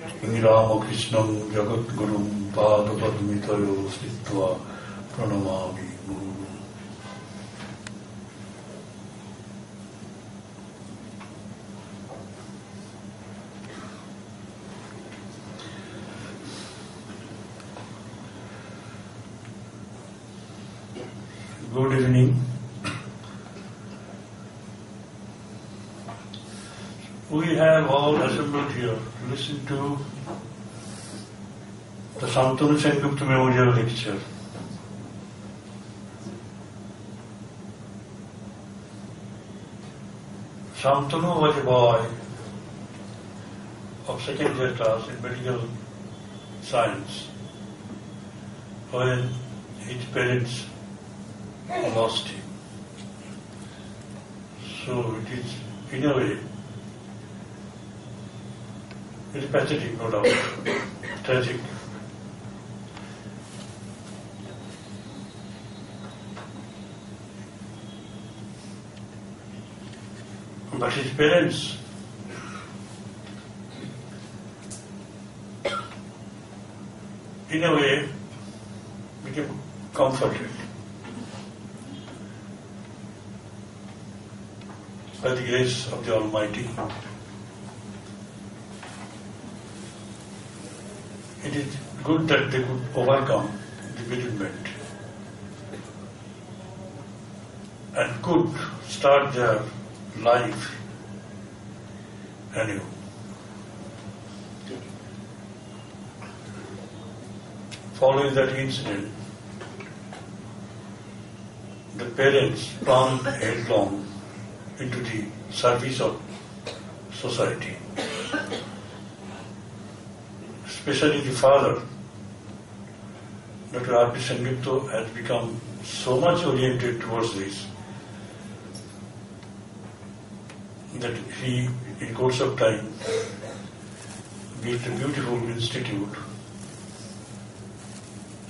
Ramakrishnan Jagat Gurum Padapadmitayo Sritva Pranamami Guru. Good evening. We have all assembled here to listen to the Shantanu Sengupta Memorial Lecture. Shantanu was a boy of second year class in medical science when his parents lost him. So it is, in a way, very pathetic, no doubt, tragic. But his parents in a way became comforted by the grace of the Almighty. It is good that they could overcome the bereavement and could start their life anew. Following that incident, the parents plunged headlong into the service of society. Especially the father, Dr. R.P. Sengupta, has become so much oriented towards this that he, in course of time, built a beautiful institute,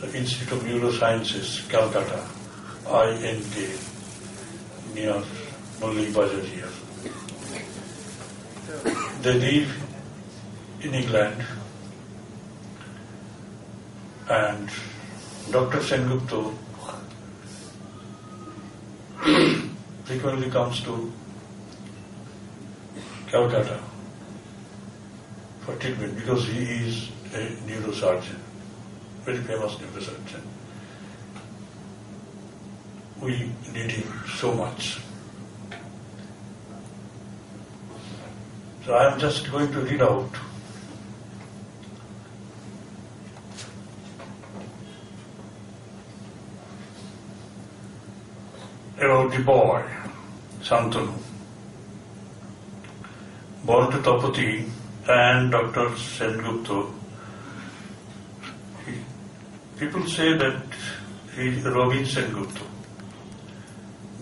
the Institute of Neurosciences, Calcutta, INK, near Mulli Bazar here. They live in England, and Dr. Sengupta frequently comes to Calcutta for treatment because he is a neurosurgeon, very famous neurosurgeon. We need him so much. So I am just going to read out about the boy, Shantanu, born to Tapati and Dr. Sengupta. People say that he is Ravi Sengupta,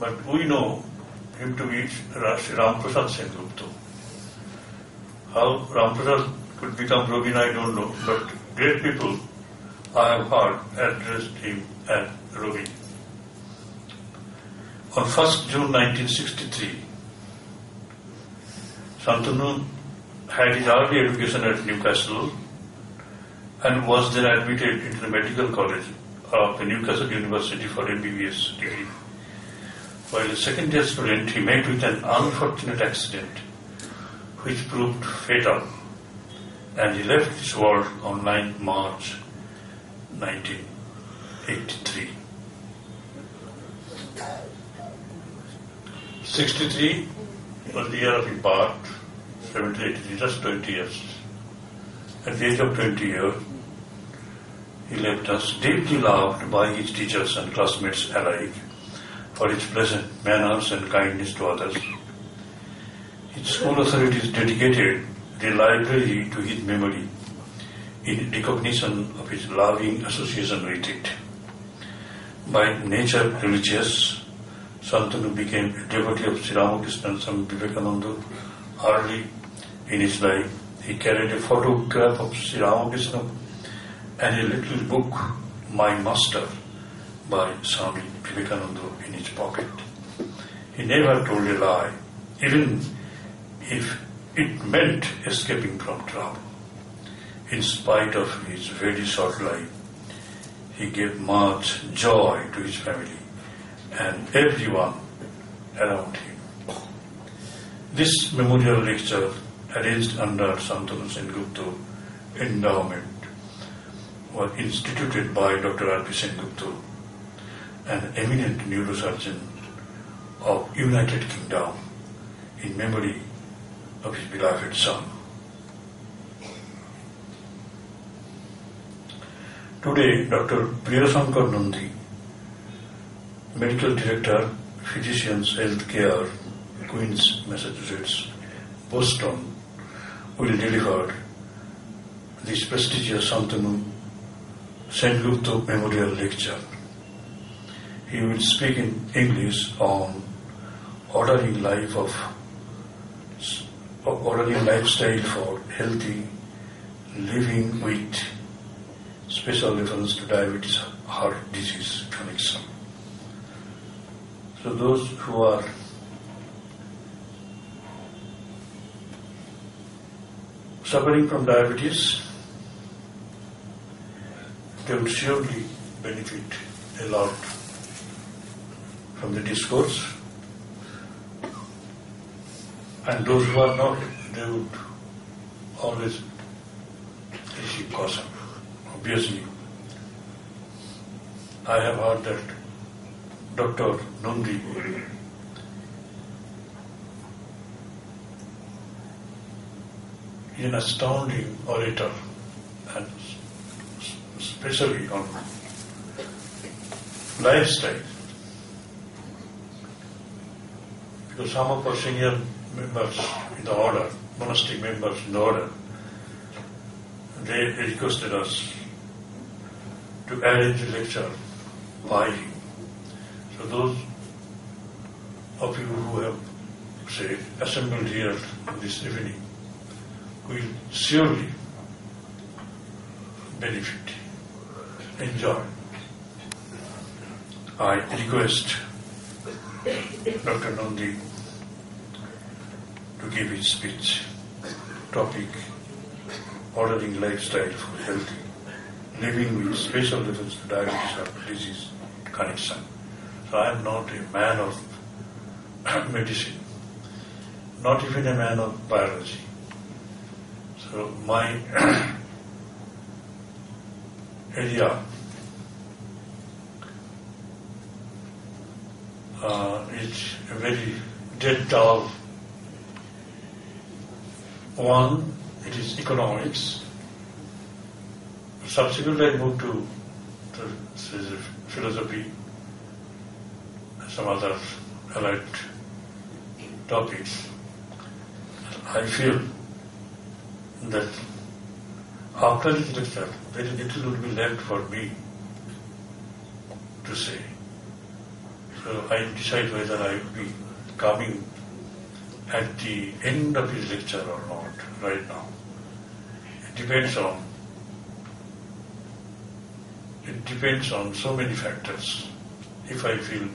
but we know him to be Ramprasad Sengupta. How Ramprasad could become Robin, I don't know, but great people I have heard addressed him as Robin. On 1st June 1963, Shantanu had his early education at Newcastle and was then admitted into the medical college of the Newcastle University for MBBS degree. While a second year student, he met with an unfortunate accident which proved fatal, and he left this world on 9th March 1983. 63 was the year of his birth, 73, just 20 years. At the age of 20 years, he left us deeply loved by his teachers and classmates alike for his pleasant manners and kindness to others. His school authorities dedicated the library to his memory in recognition of his loving association with it. By nature religious, Shantanu became a devotee of Sri Ramakrishna and Swami Vivekananda. Early in his life, he carried a photograph of Sri Ramakrishna and a little book, My Master, by Swami Vivekananda in his pocket. He never told a lie, even if it meant escaping from trouble. in spite of his very short life, he gave much joy to his family and everyone around him. This memorial lecture, arranged under Shantanu Sengupta endowment, was instituted by Dr. R.P. Sengupta, an eminent neurosurgeon of United Kingdom, in memory of his beloved son. Today, Dr. Priya Nandi, Medical Director, Physicians Healthcare, Queens, Massachusetts, Boston, will deliver this prestigious Shantanu Sengupta Memorial Lecture. He will speak in English on ordering lifestyle for healthy living with special reference to diabetes, heart disease connection. So those who are suffering from diabetes, they will surely benefit a lot from the discourse. And those who are not, they would always receive caution. Obviously, I have heard that Dr. Nandi is an astounding orator, and especially on lifestyle. Because some of our senior members in the order, monastic members in the order, they requested us to arrange a lecture by him. So those of you who have, say, assembled here this evening will surely benefit, enjoy. I request Dr. Nandi to give his speech. Topic: ordering lifestyle for healthy living with special reference to diabetes or disease connection. So I am not a man of medicine, not even a man of biology. So my area is a very dead dull one. It is economics. Subsequently, I moved to philosophy and some other allied topics. I feel that after this lecture, very little will be left for me to say. So I decide whether I will be coming at the end of his lecture or not right now. It depends on so many factors. If I feel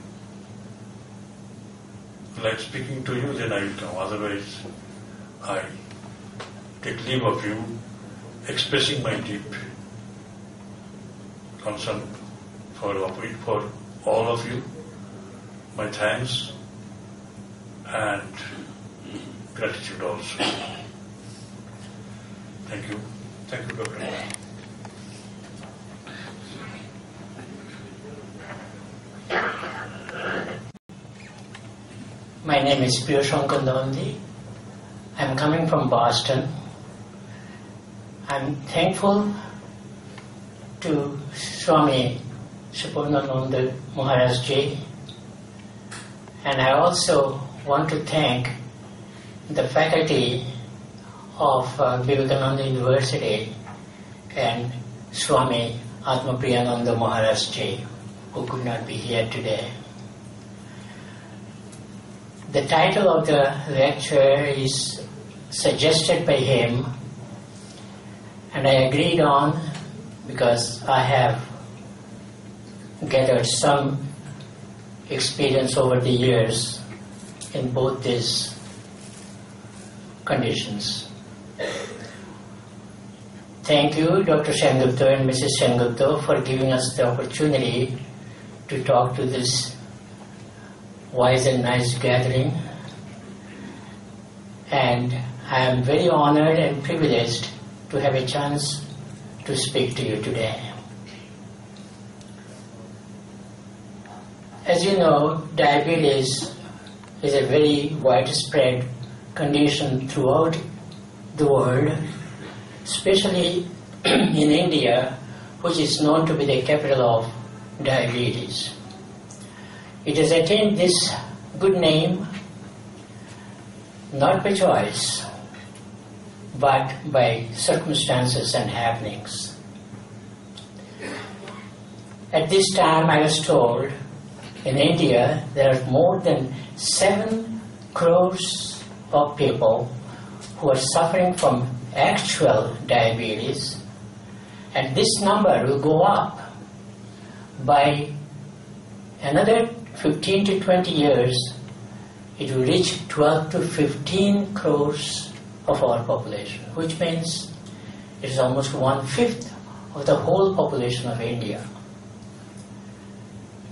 like speaking to you, then I will come. Otherwise, I take leave of you, expressing my deep concern for all of you, my thanks and gratitude also. Thank you. Thank you, Dr. My name is Priya Nandi. I'm coming from Boston. I'm thankful to Swami Sapurnananda Maharaj Ji, and I also want to thank the faculty of Vivekananda University and Swami Atmapriyananda Maharaj Ji, who could not be here today. The title of the lecture is suggested by him, and I agreed on because I have gathered some experience over the years in both these conditions. Thank you, Dr. Sengupta and Mrs. Sengupta, for giving us the opportunity to talk to this wise and nice gathering. And I am very honored and privileged to have a chance to speak to you today. As you know, diabetes is a very widespread condition throughout the world, especially in India, which is known to be the capital of diabetes. It has attained this good name not by choice, but by circumstances and happenings. At this time, I was told, in India, there are more than 7 crores of people who are suffering from actual diabetes, and this number will go up by another 15 to 20 years. It will reach 12 to 15 crores of our population, which means it is almost 1/5 of the whole population of India.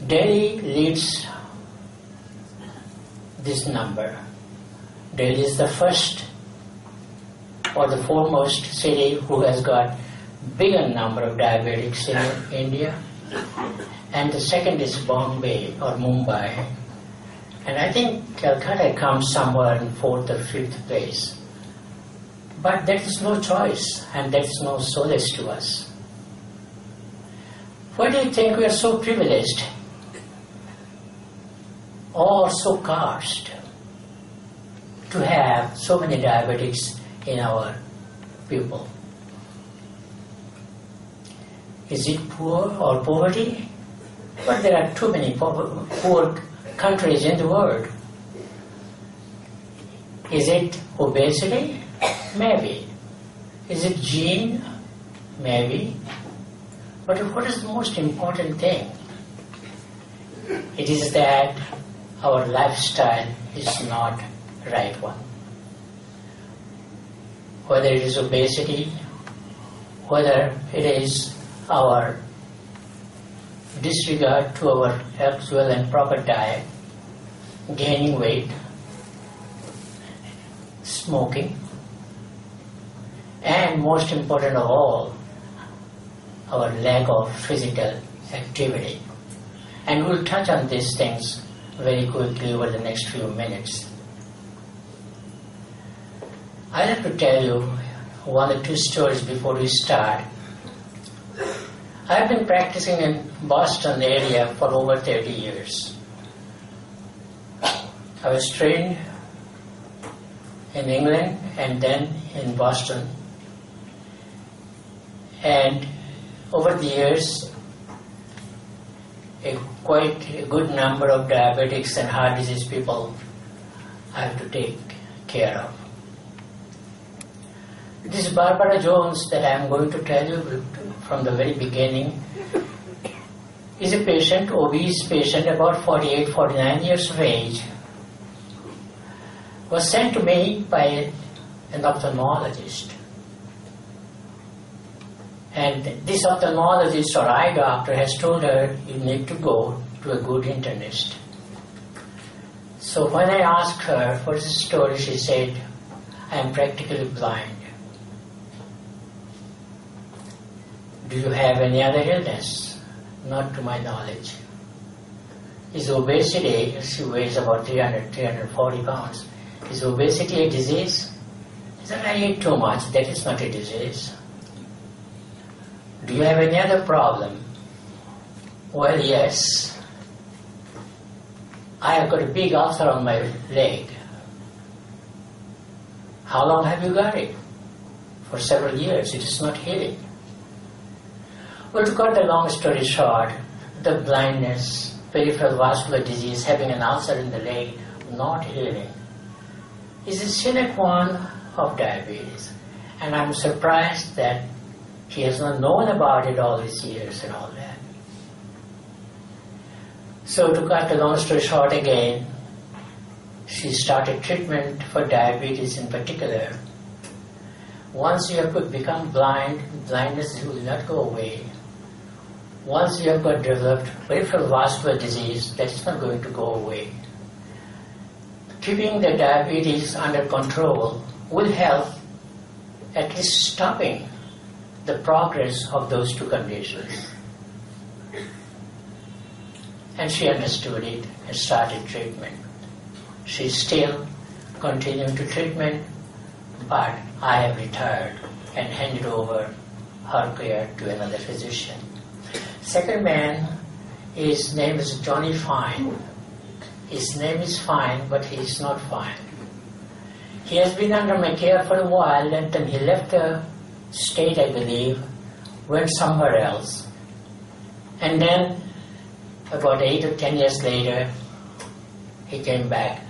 Delhi leads this number. Delhi is the first or the foremost city who has got bigger number of diabetics in India, and the second is Bombay or Mumbai, and I think Calcutta comes somewhere in 4th or 5th place. But that is no choice, and that is no solace to us. Why do you think we are so privileged or so cursed to have so many diabetics in our people? Is it poor or poverty? But there are too many poor countries in the world. Is it obesity? Maybe. Is it gene? Maybe. But what is the most important thing? It is that our lifestyle is not right one. Whether it is obesity, whether it is our disregard to our actual and proper diet, gaining weight, smoking, and most important of all, our lack of physical activity. And we'll touch on these things very quickly over the next few minutes. I'd like to tell you 1 or 2 stories before we start. I've been practicing in Boston area for over 30 years. I was trained in England and then in Boston. And over the years, quite a good number of diabetics and heart disease people I have to take care of. This Barbara Jones that I am going to tell you from the very beginning is a patient, obese patient, about 48, 49 years of age, was sent to me by an ophthalmologist. And this ophthalmologist or eye doctor has told her, you need to go to a good internist. So when I asked her for this story, she said, I am practically blind. Do you have any other illness? Not to my knowledge. Is obesity, she weighs about 300, 340 pounds. Is obesity a disease? She said, I eat too much, that is not a disease. Do you have any other problem? Well, yes. I have got a big ulcer on my leg. How long have you got it? For several years. It is not healing. Well, to cut the long story short, the blindness, peripheral vascular disease, having an ulcer in the leg, not healing, is a sine qua non of diabetes. And I'm surprised that he has not known about it all these years and all that. So to cut the long story short again, she started treatment for diabetes in particular Once you have become blind, blindness will not go away. Once you have got developed peripheral vascular disease, that is not going to go away. Keeping the diabetes under control will help at least stopping the progress of those two conditions. And she understood it and started treatment. She's still continuing to treatment, but I have retired and handed over her care to another physician. Second man, his name is Johnny Fine. His name is Fine, but he is not fine. He has been under my care for a while, and then he left the state, I believe, went somewhere else. And then, about 8 or 10 years later, he came back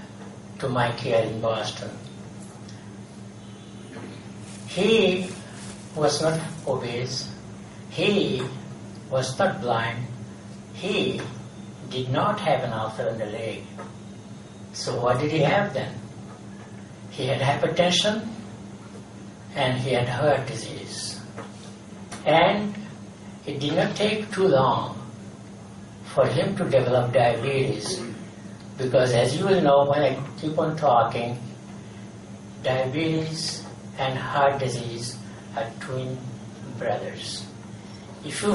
to my care in Boston. He was not obese. He was not blind. He did not have an ulcer on the leg. So what did he have then? He had hypertension and he had heart disease. And it did not take too long for him to develop diabetes, because as you will know when I keep on talking, diabetes and heart disease are twin brothers. If you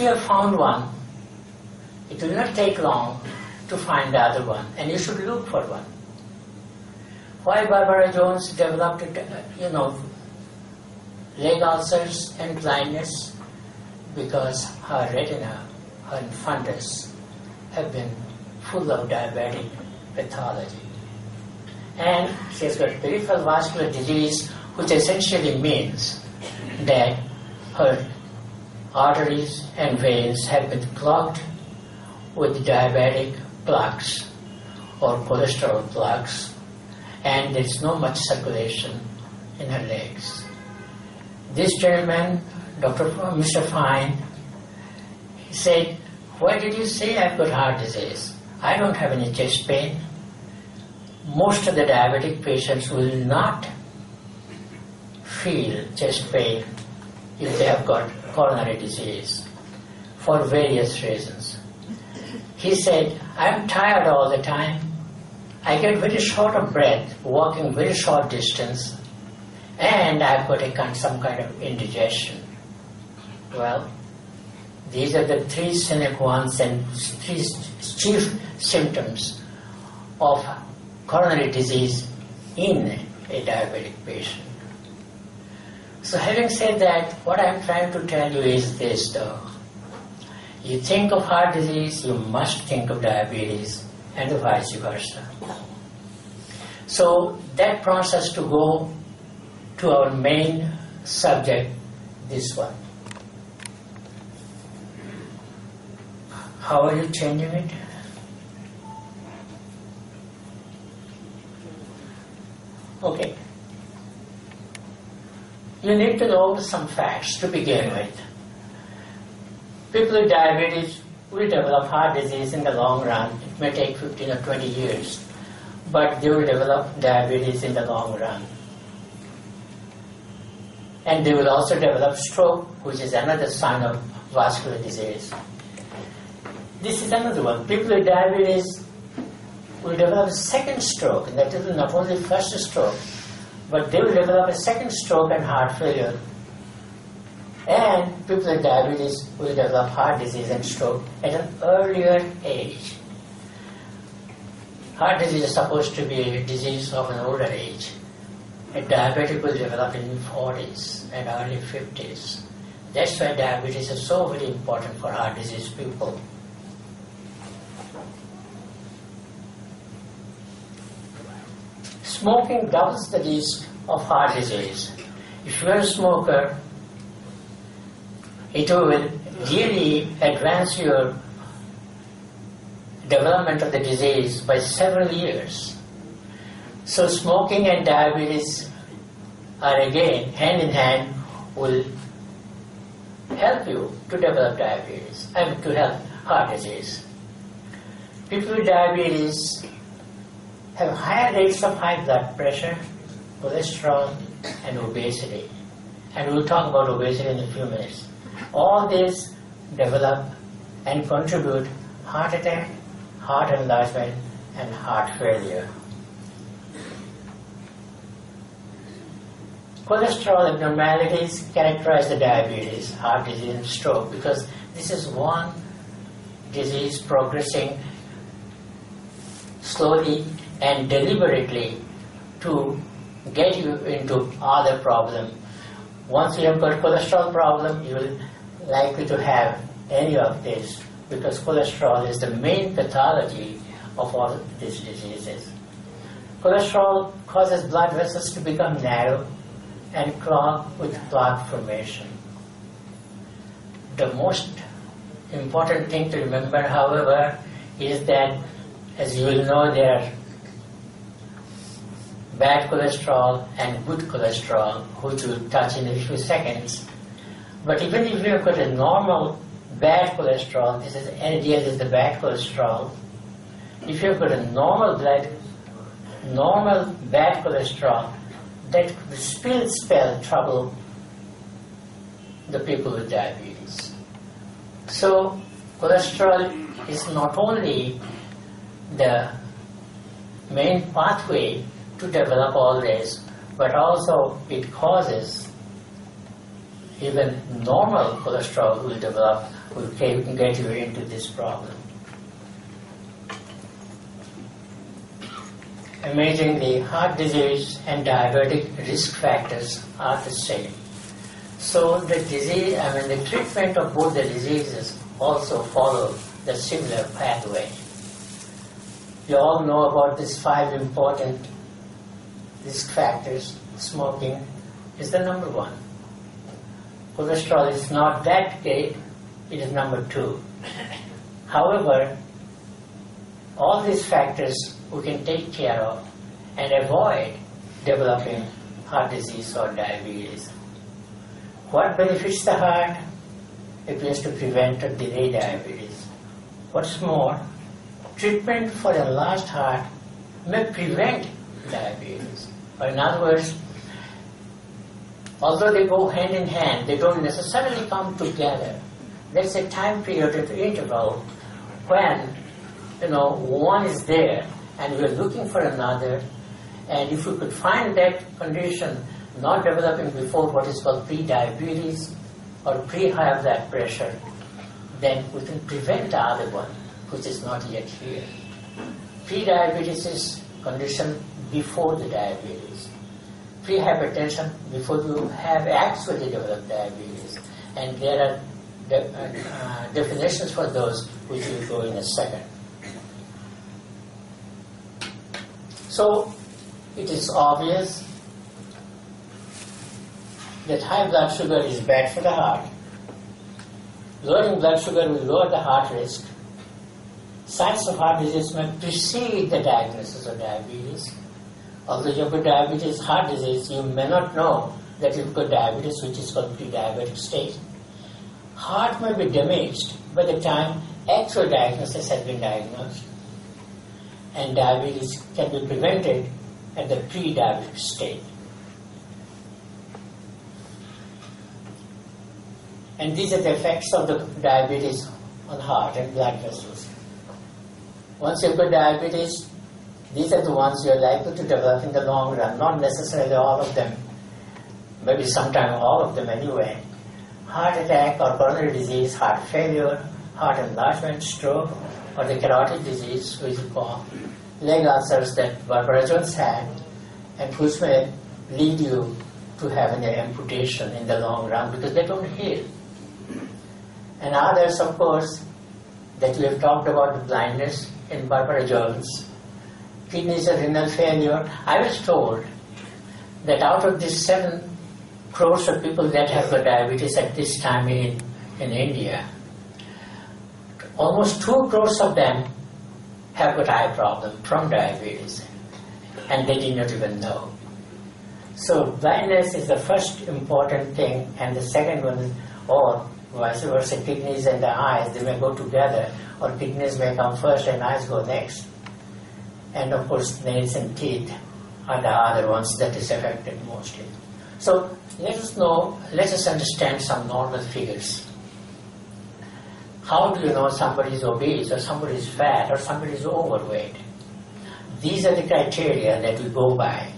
have found one, it will not take long to find the other one, and you should look for one. Why Barbara Jones developed, leg ulcers and blindness? Because her retina, her fundus, have been full of diabetic pathology. And she has got peripheral vascular disease, which essentially means that her arteries and veins have been clogged with diabetic plaques or cholesterol plaques, and there is no much circulation in her legs. This gentleman, Mr. Fine, he said, "Why did you say I've got heart disease? I don't have any chest pain." Most of the diabetic patients will not feel chest pain if they have got coronary disease for various reasons. He said, "I'm tired all the time. I get very short of breath, walking very short distance, and I've got some kind of indigestion." Well, these are the three sine qua non and three chief symptoms of coronary disease in a diabetic patient. So having said that, what I'm trying to tell you is this though. You think of heart disease, you must think of diabetes, and vice versa. So that prompts us to go to our main subject, this one. How are you changing it? Okay. You need to know some facts to begin with. People with diabetes will develop heart disease in the long run. It may take 15 or 20 years, but they will develop diabetes in the long run. And they will also develop stroke, which is another sign of vascular disease. This is another one. People with diabetes will develop a second stroke, and that is not only first stroke, but they will develop a second stroke and heart failure. And people with diabetes will develop heart disease and stroke at an earlier age. Heart disease is supposed to be a disease of an older age. A diabetic will develop in 40s and early 50s. That's why diabetes is so very important for heart disease people. Smoking doubles the risk of heart disease. If you are a smoker, it will really advance your development of the disease by several years. So smoking and diabetes are again hand in hand, will help you to develop diabetes and to help heart disease. People with diabetes have higher rates of high blood pressure, cholesterol, and obesity. And we'll talk about obesity in a few minutes. All these develop and contribute heart attack, heart enlargement, and heart failure. Cholesterol abnormalities characterize the diabetes, heart disease, and stroke because this is one disease progressing slowly and deliberately to get you into other problem. Once you have got cholesterol problem, you will likely to have any of this because cholesterol is the main pathology of all these diseases. Cholesterol causes blood vessels to become narrow and clog with plaque formation. The most important thing to remember, however, is that, as you will know, there are bad cholesterol and good cholesterol, which we'll touch in a few seconds. But even if you have got a normal bad cholesterol, this is LDL is the bad cholesterol. If you've got a normal bad cholesterol, that will spell trouble the people with diabetes. So cholesterol is not only the main pathway to develop all this, but also it causes even normal cholesterol will develop, will get you into this problem. Amazingly, heart disease and diabetic risk factors are the same. So the disease, the treatment of both the diseases also follow the similar pathway. You all know about these 5 important risk factors. Smoking is the number 1. Cholesterol is not that great, it is number 2. However, all these factors we can take care of and avoid developing heart disease or diabetes. What benefits the heart? It appears to prevent or delay diabetes. What's more, treatment for enlarged heart may prevent diabetes. Or in other words, although they go hand in hand, they don't necessarily come together. There's a time period at the interval when one is there and we're looking for another, and if we could find that condition not developing before what is called pre-diabetes or pre-high blood pressure, then we can prevent the other one, which is not yet here. Pre-diabetes is condition before the diabetes. Pre-hypertension before you have actually developed diabetes. And there are definitions for those which will go in a second. So it is obvious that high blood sugar is bad for the heart. Lowering blood sugar will lower the heart risk. Signs of heart disease may precede the diagnosis of diabetes. Although you've got diabetes, heart disease, you may not know that you've got diabetes, which is called pre-diabetic state. Heart may be damaged by the time actual diagnosis has been diagnosed. And diabetes can be prevented at the pre-diabetic state. And these are the effects of the diabetes on heart and blood vessels. Once you've got diabetes, these are the ones you're likely to develop in the long run, not necessarily all of them, maybe sometime all of them anyway. Heart attack or coronary disease, heart failure, heart enlargement, stroke, or the carotid disease, which we call leg ulcers that Barbara Jones had, and which may lead you to having an amputation in the long run because they don't heal. And others, of course, that we have talked about, the blindness in Barbara Jones, kidneys and renal failure. I was told that out of these 7 crores of people that have got diabetes at this time in India, almost 2 crores of them have got eye problem from diabetes, and they did not even know. So blindness is the first important thing, and the second one, or vice versa, kidneys and the eyes, they may go together, or kidneys may come first and eyes go next. and of course nails and teeth are the other ones that is affected mostly. So let us understand some normal figures. How do you know somebody is obese or somebody is fat or somebody is overweight? These are the criteria that we go by.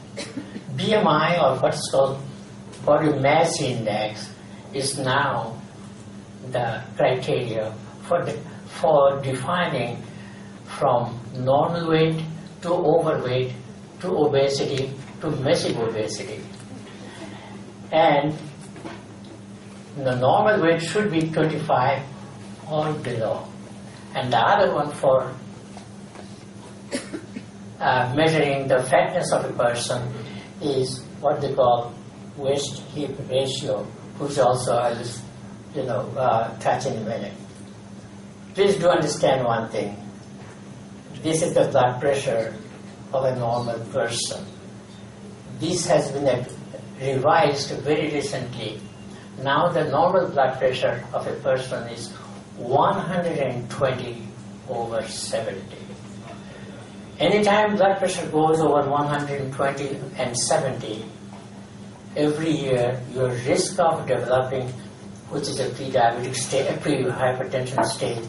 BMI, or what's called body mass index, is now the criteria for defining from normal weight to overweight to obesity to massive obesity. And the normal weight should be 25 or below. And the other one for measuring the fatness of a person is what they call waist-hip ratio, which also I will touch in a minute. Please do understand one thing. This is the blood pressure of a normal person. This has been revised very recently. Now the normal blood pressure of a person is 120 over 70. Anytime blood pressure goes over 120 and 70, every year your risk of developing, which is a pre-diabetic state, a pre-hypertension state,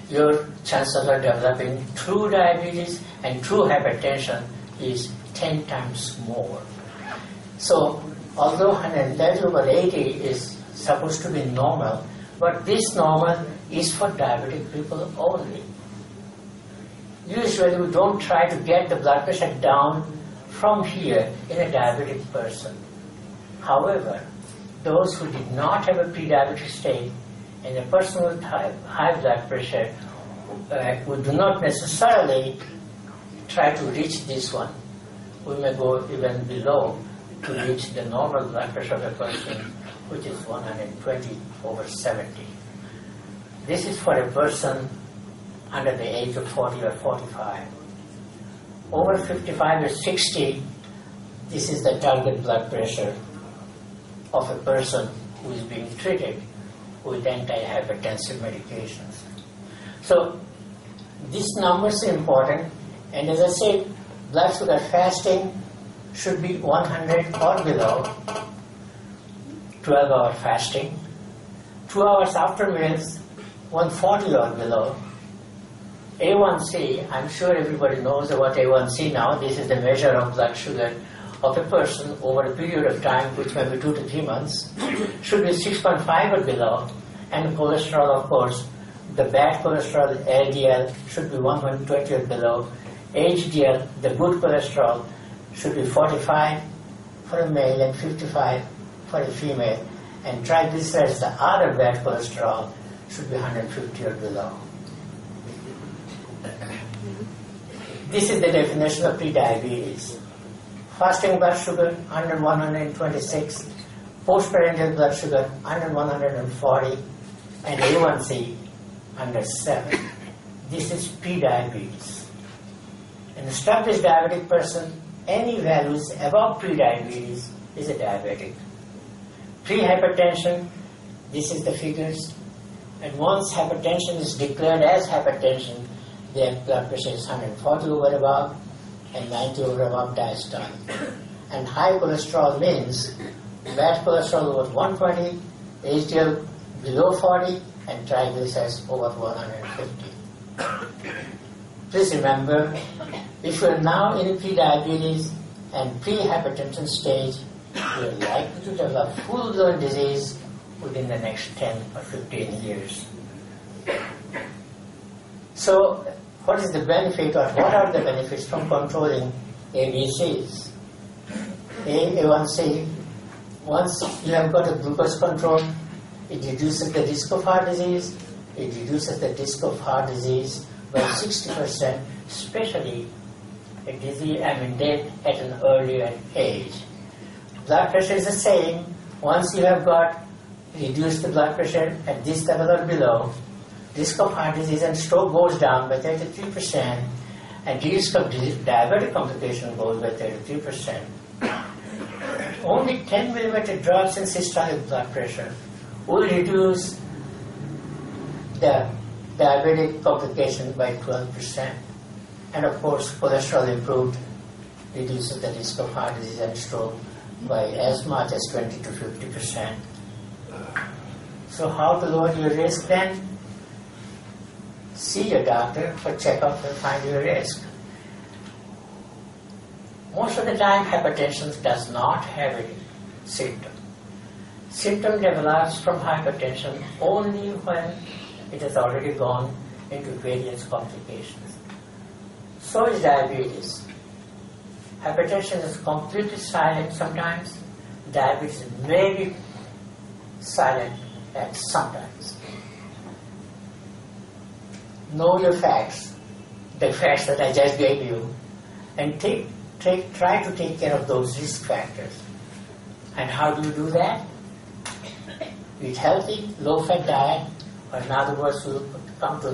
your chances of developing true diabetes and true hypertension is 10 times more. So, although 130 over 80 is supposed to be normal, but this normal is for diabetic people only. Usually we don't try to get the blood pressure down from here in a diabetic person. However, those who did not have a pre-diabetic state and a person with high blood pressure, we do not necessarily try to reach this one. We may go even below to reach the normal blood pressure of a person, which is 120 over 70. This is for a person under the age of 40 or 45. Over 55 or 60, this is the target blood pressure of a person who is being treated with antihypertensive medications. So these numbers are important, and as I said, blood sugar fasting should be 100 or below, 12-hour fasting. 2 hours after meals, 140 or below. A1C, I'm sure everybody knows about A1C now. This is the measure of blood sugar of a person over a period of time, which may be 2 to 3 months, should be 6.5 or below. And cholesterol, of course, the bad cholesterol, LDL, should be 120 or below. HDL, the good cholesterol, should be 45 for a male and 55 for a female. And triglycerides, the other bad cholesterol, should be 150 or below. This is the definition of prediabetes. Fasting blood sugar under 126, postprandial blood sugar under 140, and A1C under 7. This is prediabetes. An established diabetic person, any values above prediabetes is a diabetic. Pre-hypertension, this is the figures. And once hypertension is declared as hypertension, their blood pressure is 140 over above and 90 over above diastolic. And high cholesterol means bad cholesterol over 120, HDL below 40, and triglycerides over 150. Please remember, if you are now in pre-diabetes and pre-hypertension stage, you are likely to develop full-blown disease within the next 10 or 15 years. So, what is the benefit, or what are the benefits from controlling ABCs? A1C, once you have got a glucose control, it reduces the risk of heart disease, it reduces the risk of heart disease by 60%, especially a disease, death at an earlier age. Blood pressure is the same. Once you have got reduced the blood pressure at this level or below, risk of heart disease and stroke goes down by 33%, and risk of diabetic complication goes by 33%. Only 10 millimeter drops in systolic blood pressure will reduce the diabetic complication by 12%. And of course, cholesterol improved reduces the risk of heart disease and stroke by as much as 20 to 50%. So how to lower your risk then? See your doctor for checkup and find your risk. Most of the time, hypertension does not have a symptom. Symptom develops from hypertension only when it has already gone into various complications. So is diabetes. Hypertension is completely silent sometimes. Diabetes may be silent at sometimes. Know your facts, the facts that I just gave you, and try to take care of those risk factors. And how do you do that? Eat healthy, low-fat diet, or in other words, you come to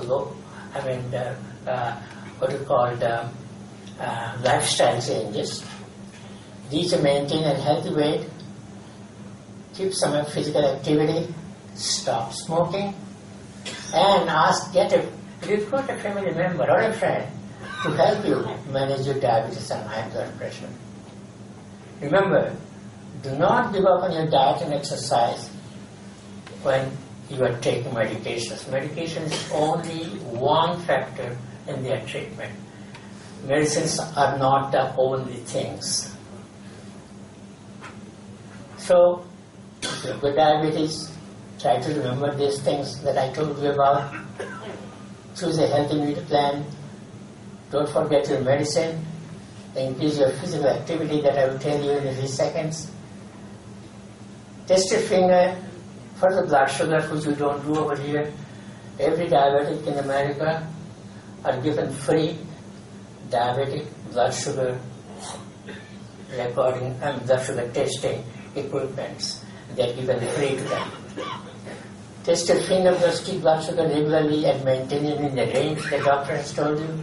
lifestyle changes. These are maintain a healthy weight, keep some physical activity, stop smoking, and recruit a family member or a friend to help you manage your diabetes and high blood pressure. Remember, do not give up on your diet and exercise when you are taking medications. Medication is only one factor in their treatment. Medicines are not the only things. So, if you have good diabetes, try to remember these things that I told you about. Choose a healthy meal plan. Don't forget your medicine. Increase your physical activity that I will tell you in a few seconds. Test your finger for the blood sugar, which we don't do over here. Every diabetic in America are given free diabetic blood sugar recording and blood sugar testing equipments. They are given free to them. Test your finger blood sugar regularly and maintain it in the range the doctor has told you.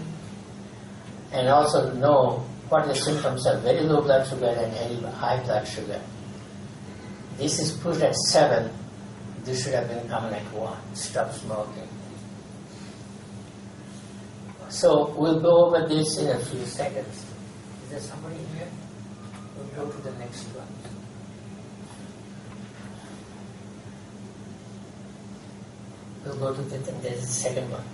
And also know what the symptoms are: very low blood sugar and very high blood sugar. This is put at 7. This should have been common at 1. Stop smoking. So we'll go over this in a few seconds. Is there somebody here? We'll go to the next one. We'll go to there's the second one.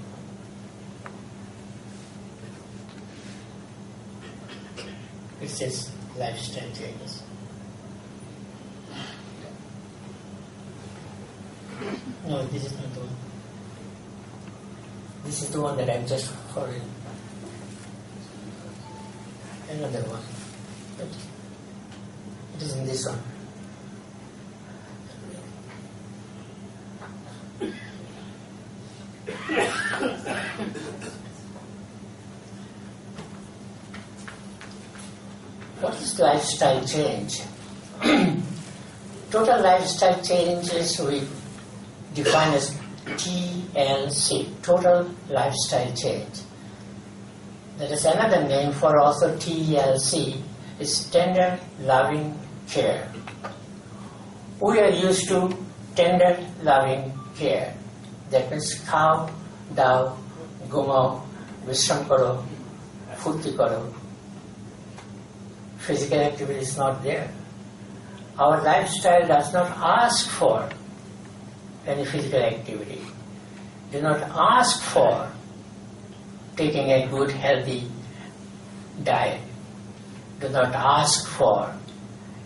It says lifestyle changes. No, this is not the one. This is the one that I'm just following. Another one. But it is in this one. What is lifestyle change? Total lifestyle changes we define as TLC, total lifestyle change. There is another name for also TLC, is tender loving care. We are used to tender loving care. That means khao, dao, gumao, vishram karo, furti karo. Physical activity is not there. Our lifestyle does not ask for any physical activity. Do not ask for taking a good, healthy diet. Do not ask for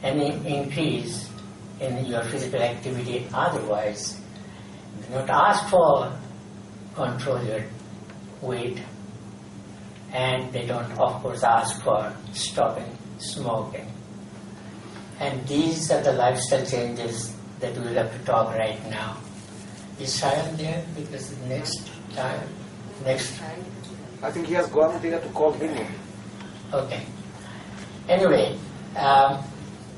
any increase in your physical activity otherwise. Do not ask for control your weight. And they don't, of course, ask for stopping smoking. And these are the lifestyle changes that we will have to talk right now. Is Shayan there? Because next time. I think he has gone. We have to call him. Okay. Anyway,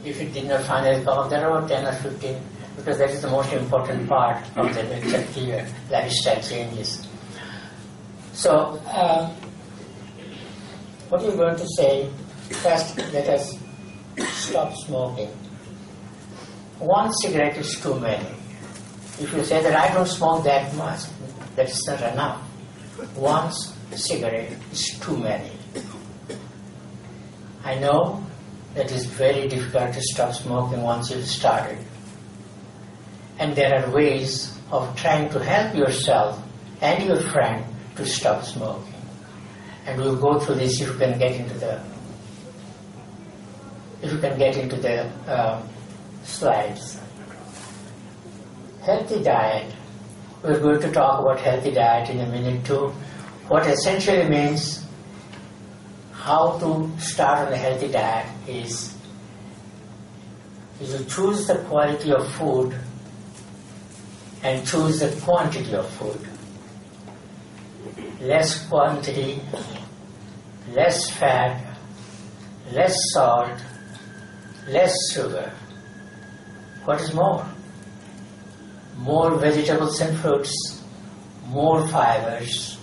if you did not finally call, there are about 10 or 15, because that is the most important part of the lecture here, lifestyle changes. So, what are you going to say? First, let us stop smoking. One cigarette is too many. If you say that I don't smoke that much, that's not enough. Once cigarette is too many. I know that it's very difficult to stop smoking once you've started. And there are ways of trying to help yourself and your friend to stop smoking. And we'll go through this if you can get into the slides. Healthy diet. We're going to talk about healthy diet in a minute too. What essentially means how to start on a healthy diet is to choose the quality of food and choose the quantity of food. Less quantity, less fat, less salt, less sugar. What is more? More vegetables and fruits, more fibers,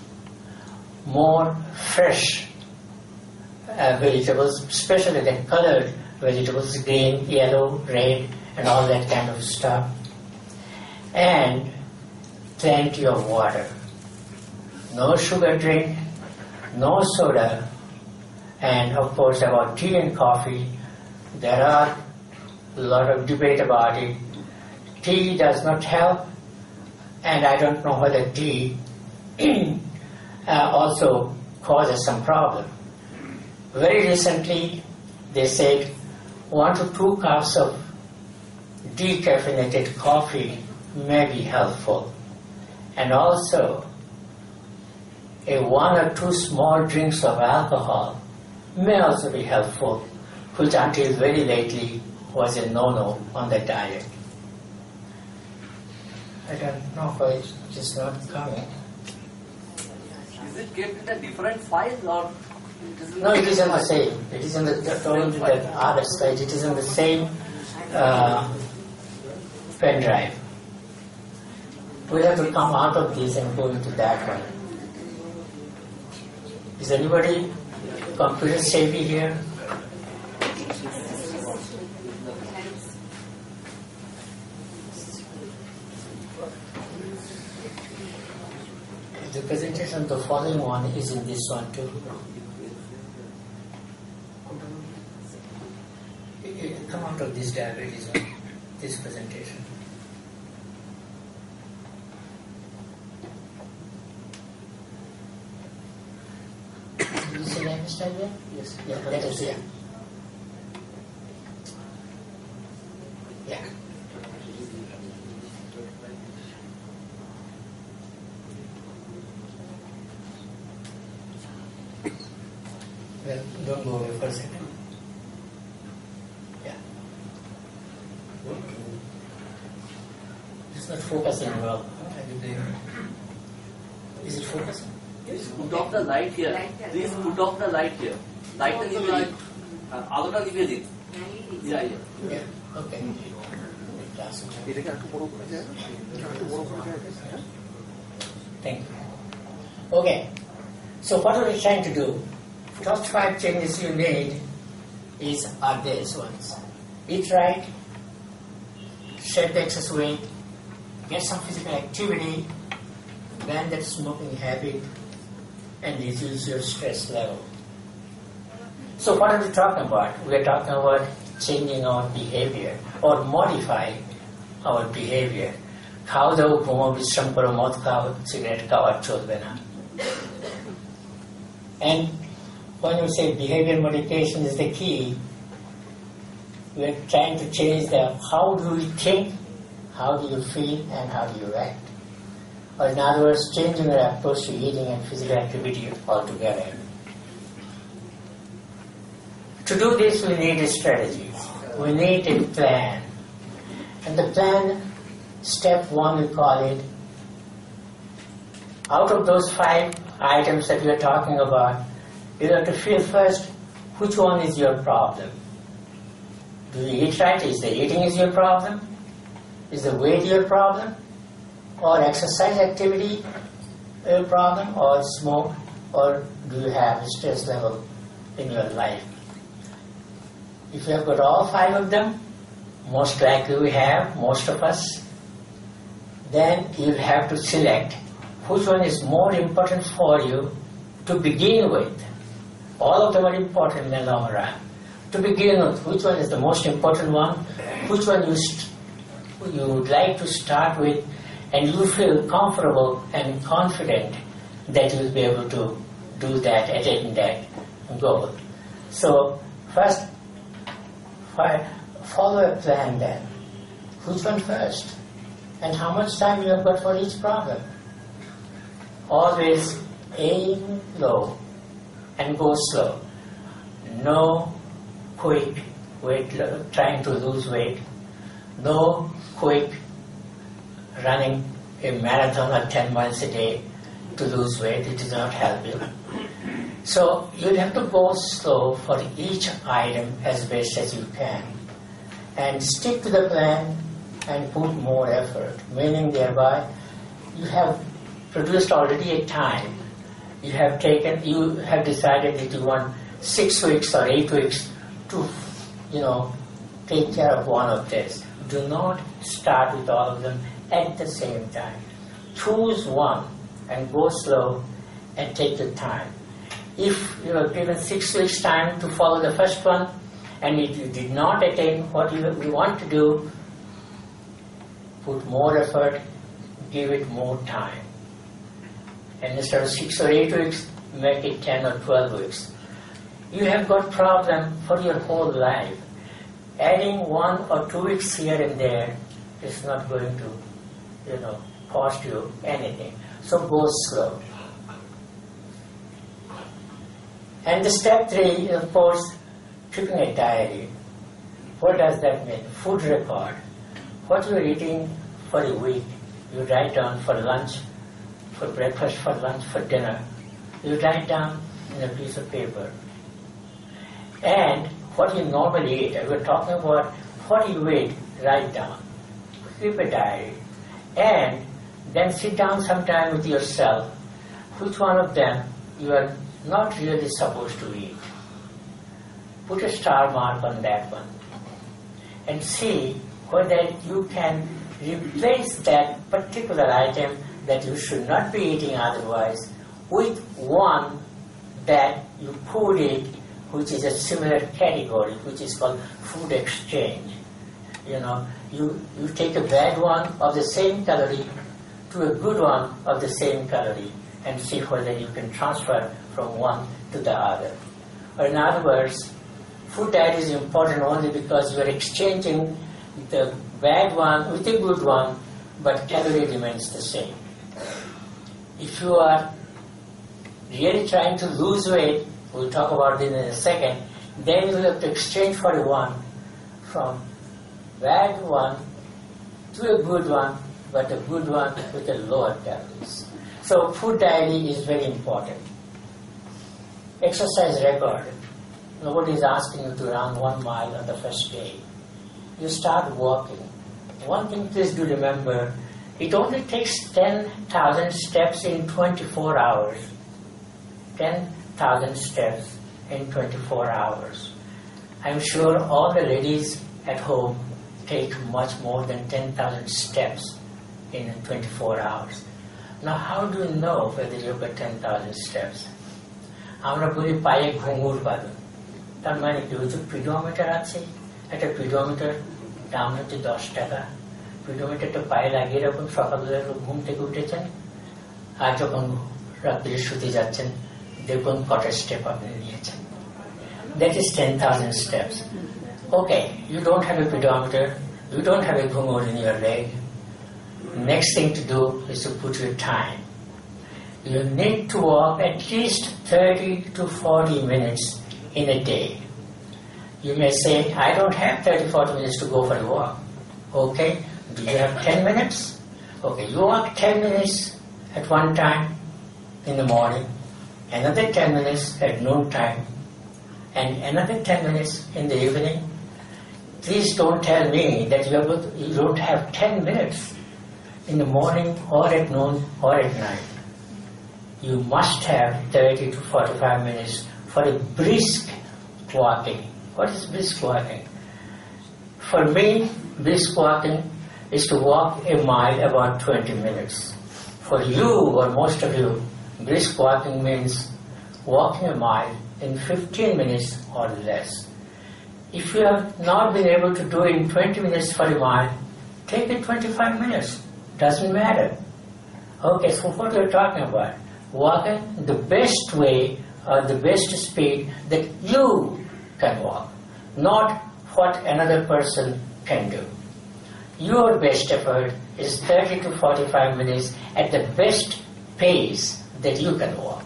more fresh vegetables, especially the colored vegetables, green, yellow, red, and all that kind of stuff. And plenty of water. No sugar drink, no soda, and of course about tea and coffee. There are a lot of debate about it. Tea does not help, and I don't know whether tea also causes some problem. Very recently, they said 1 to 2 cups of decaffeinated coffee may be helpful, and also a 1 or 2 small drinks of alcohol may also be helpful, which until very lately was a no-no on the diet. I don't know why it is not coming. Is it kept in a different file or? No, it is in the same. It is in the other slide. It is in the same pen drive. We have to come out of this and go into that one. Is anybody computer savvy here? The presentation, the following one is in this one too. Come out of this diabetes one, this presentation. Did you see that slide there? Yes. Yeah, let us see. Yeah. Well, don't go away for a second. Yeah. It's not focusing well. Is it focusing? Please put off the light here. Please put off the light here. Light is light. Aluta libe din. Yeah. Yeah. Okay. Thank you. Okay. So what are we trying to do? First 5 changes you need are these ones. Eat right, shed the excess weight, get some physical activity, ban that smoking habit, and reduce your stress level. So what are we talking about? We are talking about changing our behavior or modifying our behavior. खाओ जाओ घूमो विश्राम करो मत खाओ cigarette खाओ और चलबे ना. And when we say behavior modification is the key, we are trying to change how do you think, how do you feel, and how do you act. Or in other words, changing your approach to eating and physical activity altogether. To do this, we need a strategy. We need a plan. And the plan, step 1, we call it, out of those 5 items that we are talking about, you have to feel first which one is your problem. Do you eat right? Is the eating is your problem? Is the weight your problem? Or exercise activity your problem? Or smoke? Or do you have a stress level in your life? If you have got all 5 of them, most likely we have, most of us, then you'll have to select which one is more important for you to begin with, all of them are important in the long run. To begin with, which one is the most important one? Which one you would like to start with, and you feel comfortable and confident that you will be able to do that, attain that goal. So first, follow a plan then. Which one first? And how much time you have got for each problem? Always aim low and go slow. No quick trying to lose weight. No quick running a marathon or 10 miles a day to lose weight. It does not help you. So you'll have to go slow for each item as best as you can. And stick to the plan and put more effort, meaning thereby you have produced already a time. You have decided that you want 6 weeks or 8 weeks to, take care of one of this. Do not start with all of them at the same time. Choose one and go slow and take your time. If you are given 6 weeks time to follow the first one, and if you did not attain what you want to do, put more effort, give it more time. And instead of 6 or 8 weeks, make it 10 or 12 weeks. You have got problem for your whole life. Adding 1 or 2 weeks here and there is not going to, cost you anything. So go slow. And the step 3, of course, keeping a diary. What does that mean? Food record. What you are eating for a week, you write down for lunch, for breakfast, for lunch, for dinner. You write down in a piece of paper. And what you normally eat, we're talking about what you eat, write down. Keep a diary. And then sit down sometime with yourself. Which one of them you are not really supposed to eat? Put a star mark on that one. And see whether you can replace that particular item that you should not be eating otherwise with one that you could eat, which is a similar category, which is called food exchange. You take a bad one of the same calorie to a good one of the same calorie and see whether you can transfer from one to the other. Or in other words, food diet is important only because you are exchanging the bad one with a good one, but calorie remains the same. If you are really trying to lose weight, we'll talk about this in a second, then you will have to exchange for a one from bad one to a good one, but a good one with a lower calories. So food diary is very important. Exercise record. Nobody is asking you to run 1 mile on the first day. You start walking. One thing please do remember, it only takes 10,000 steps in 24 hours. 10,000 steps in 24 hours. I'm sure all the ladies at home take much more than 10,000 steps in 24 hours. Now how do you know whether you've got 10,000 steps? আমরা বলি পায়ে ঘুঙুর বাঁধুন। তার মানে কি হচ্ছে, পিডোমিটার আছে, একটা পিডোমিটার দাম হচ্ছে 10 টাকা। পিডোমিটারটা পায়ে লাগিয়ে রাখুন, সকালবেলা ঘুম থেকে উঠেছেন আর যখন রাত্রে শুতে যাচ্ছেন দেখুন কটা স্টেপ আপনি নিয়েছেন। That is 10,000 steps. Okay, you don't have a pedometer, you don't have a ghungur in your leg. Next thing to do is to put your time. You need to walk at least 30 to 40 minutes in a day. You may say, I don't have 30-40 minutes to go for a walk. Okay, do you have 10 minutes? Okay, you walk 10 minutes at one time in the morning, another 10 minutes at noon time, and another 10 minutes in the evening. Please don't tell me that you don't have 10 minutes in the morning or at noon or at night. You must have 30 to 45 minutes for a brisk walking. What is brisk walking? For me, brisk walking is to walk a mile about 20 minutes. For you or most of you, brisk walking means walking a mile in 15 minutes or less. If you have not been able to do it in 20 minutes for a mile, take it 25 minutes. Doesn't matter. Okay, so what we're talking about? Walking the best way or the best speed that you can walk, not what another person can do. Your best effort is 30 to 45 minutes at the best pace that you can walk.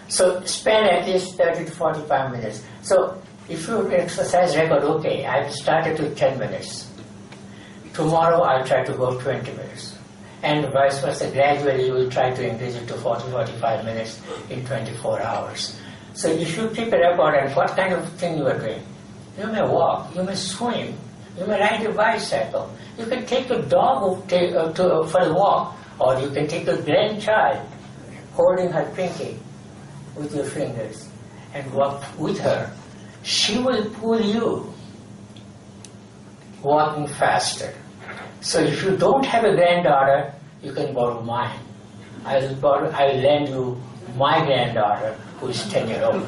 So spend at least 30 to 45 minutes. So if you exercise record, okay, I've started with 10 minutes. Tomorrow I'll try to go 20 minutes. And vice versa, gradually you will try to increase it to 40-45 minutes in 24 hours. So if you keep a record and what kind of thing you are doing, you may walk, you may swim, you may ride a bicycle, you can take a dog for a walk, or you can take a grandchild holding her pinky with your fingers and walk with her. She will pull you walking faster. So if you don't have a granddaughter, you can borrow mine. I'll lend you my granddaughter who is 10-year-old.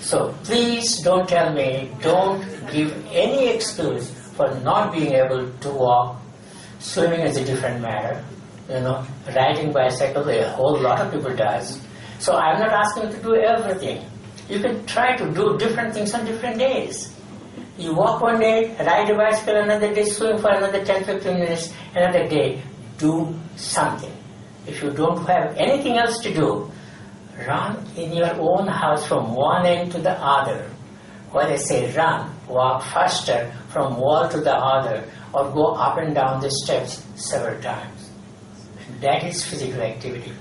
So please don't tell me, don't give any excuse for not being able to walk. Swimming is a different matter. Riding bicycle, a whole lot of people does. So I'm not asking you to do everything. You can try to do different things on different days. You walk one day, ride a bicycle another day, swim for another 10-15 minutes, another day. Do something. If you don't have anything else to do, run in your own house from one end to the other. When I say run, walk faster from wall to the other, or go up and down the steps several times. That is physical activity.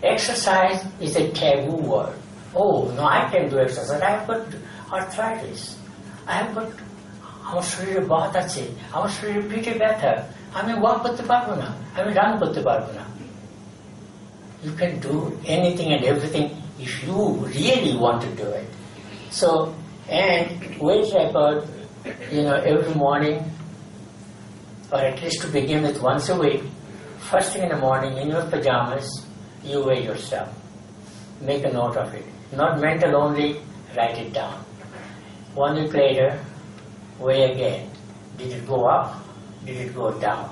Exercise is a taboo word. Oh, no, I can do exercise. I have got arthritis. I have got, আমার শরীরে বাত আছে, আমার শরীরে পিঠে ব্যথা, আমি walk করতে পারবো না, আমি run করতে পারবো না. You can do anything and everything if you really want to do it. So, and weight record, every morning, or at least to begin with once a week, first thing in the morning in your pajamas, you weigh yourself. Make a note of it. Not mental only, write it down. 1 week later, weigh again. Did it go up? Did it go down?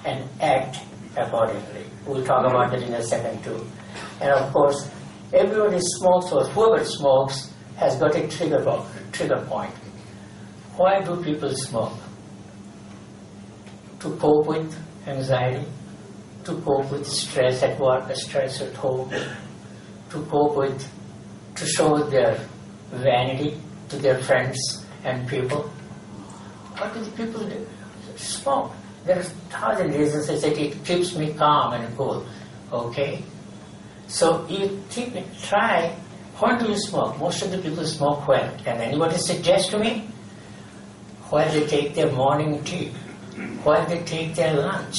And act accordingly. We'll talk about that in a second too. And of course, everybody smokes, or whoever smokes has got a trigger point. Why do people smoke? To cope with anxiety, to cope with stress at work, stress at home, to cope with, to show their vanity to their friends and people. What do the people do? Smoke. There are 1,000 reasons. I said it keeps me calm and cool. Okay? So you try, when do you smoke? Most of the people smoke when? Can anybody suggest to me? While they take their morning tea, while they take their lunch.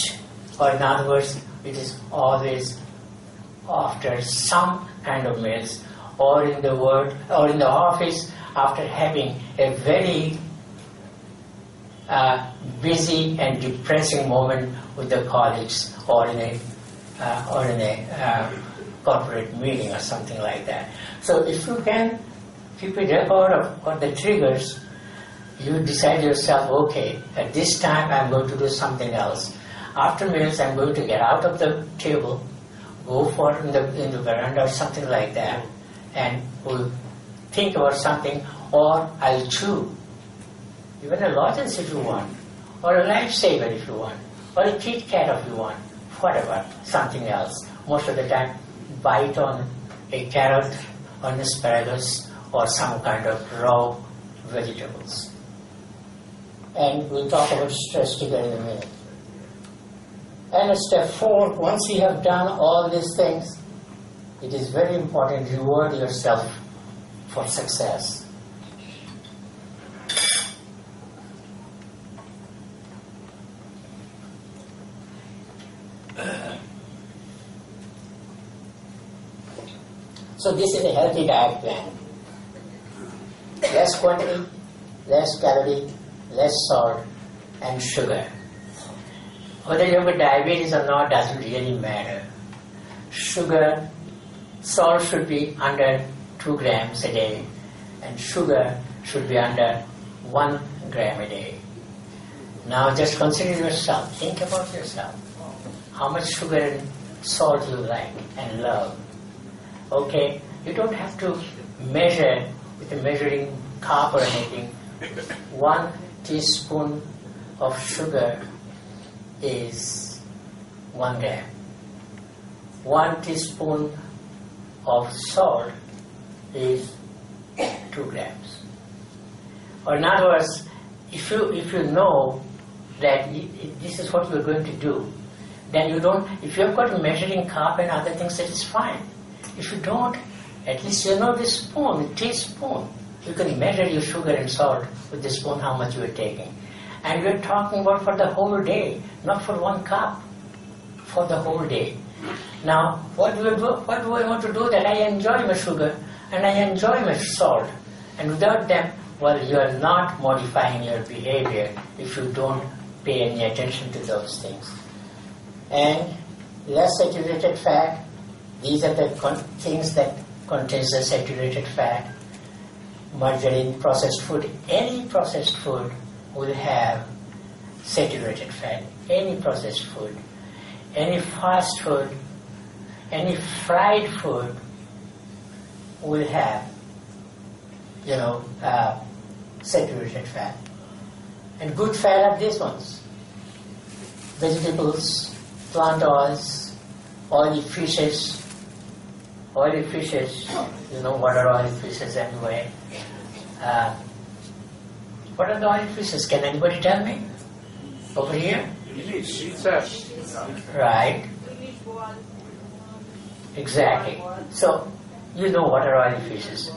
Or in other words, it is always after some kind of meals, or in the office after having a very busy and depressing moment with the colleagues, or in a corporate meeting or something like that. So if you can keep a record of what the triggers, you decide yourself, okay, at this time I'm going to do something else. After meals I'm going to get out of the table, go for in the veranda or something like that, and we'll think about something, or I'll chew. Even a lozenge if you want, or a lifesaver if you want, or a Kit Kat if you want, whatever, something else. Most of the time, bite on a carrot, or an asparagus, or some kind of raw vegetables. And we'll talk about stress trigger in a minute. And step 4, once you have done all these things, it is very important to reward yourself for success. So this is a healthy diet plan. Less quantity, less calorie, less salt, and sugar. Whether you have diabetes or not doesn't really matter. Sugar, salt should be under 2 grams a day, and sugar should be under 1 gram a day. Now just consider yourself, think about yourself. How much sugar and salt you like and love. Okay, you don't have to measure with a measuring cup or anything. 1 teaspoon of sugar is 1 gram. 1 teaspoon of salt is 2 grams. Or in other words, if you know that this is what you're going to do, then you don't, if you've got a measuring cup and other things, that is fine. If you don't, at least you know this spoon, a teaspoon. You can measure your sugar and salt with the spoon, how much you are taking. And we're talking about for the whole day, not for 1 cup, for the whole day. Now, what do I want to do? That I enjoy my sugar and I enjoy my salt. And without them, well, you are not modifying your behavior if you don't pay any attention to those things. And less saturated fat, these are the things that contains the saturated fat. Margarine, processed food, any processed food will have saturated fat. Any processed food, any fast food, any fried food will have, saturated fat. And good fat are these ones: vegetables, plant oils, oily fishes. Oily fishes, what are oily fishes anyway? What are the oily fishes? Can anybody tell me? Over here? Right. Exactly. So, you know what are oily fishes.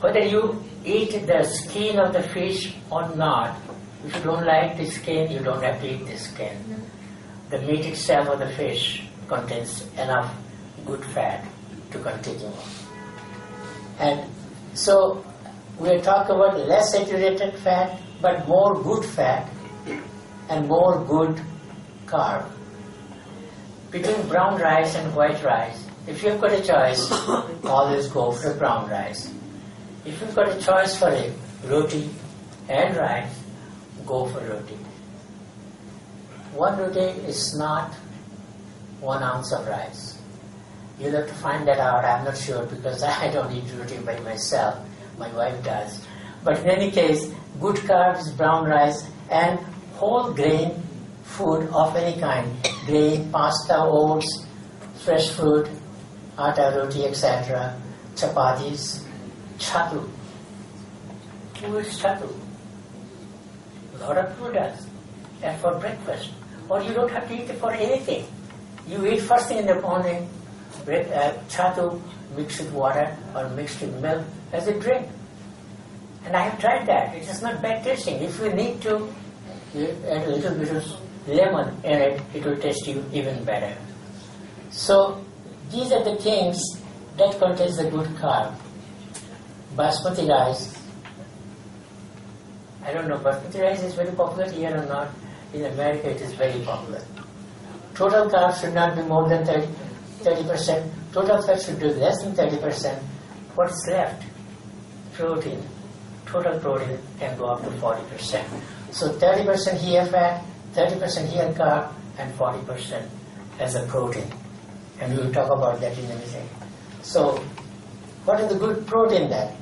Whether you eat the skin of the fish or not, if you don't like the skin, you don't have to eat the skin. The meat itself of the fish contains enough good fat to continue. And so we are talking about less saturated fat, but more good fat and more good carb. Between brown rice and white rice, if you've got a choice, always go for brown rice. If you've got a choice for a roti and rice, go for roti. 1 roti is not 1 ounce of rice. You'll have to find that out. I'm not sure because I don't eat roti by myself. My wife does. But in any case, good carbs, brown rice, and whole grain food of any kind. Grain, pasta, oats, fresh fruit, atta, roti, etc. Chapatis, chatu. Who is chatu? A lot of people does. And for breakfast. Or you don't have to eat it for anything. You eat first thing in the morning, chatu mixed with water or mixed with milk as a drink. And I have tried that. It is not bad tasting. If you need to, you add a little bit of lemon in it, it will taste you even better. So these are the things that contains the good carb. Basmati rice. I don't know, basmati rice is very popular here or not. In America it is very popular. Total carbs should not be more than 30%. Total fat should be less than 30%. What's left? Protein. Total protein can go up to 40%. So 30% here fat, 30% here carb, and 40% as a protein. And we will talk about that in a minute. So, what is the good protein then?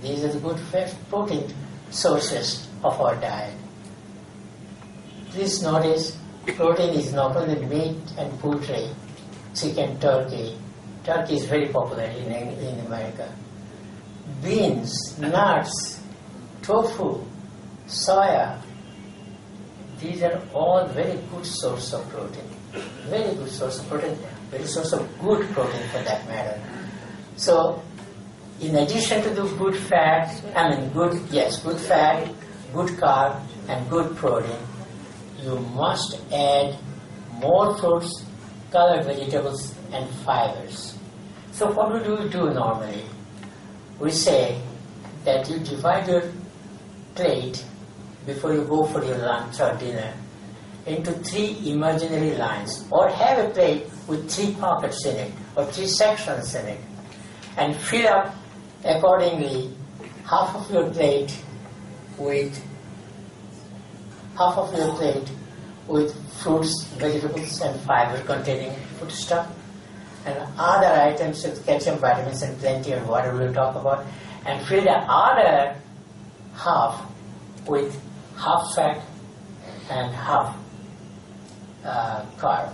These are the good fat protein sources of our diet. Please notice, protein is not only meat and poultry, chicken, turkey. Turkey is very popular in America. Beans, nuts, tofu, soya. These are all very good source of protein. Very good source of protein. Very source of good protein for that matter. So, in addition to the good fat, good fat, good carb, and good protein, you must add more fruits, colored vegetables, and fibers. So what do we do normally? We say that you divide your plate before you go for your lunch or dinner into 3 imaginary lines, or have a plate with 3 pockets in it, or 3 sections in it, and fill up Accordingly, half of your plate with fruits, vegetables and fiber containing foodstuff, and other items with calcium, vitamins and plenty of water we'll talk about, and fill the other half with half fat and half carb.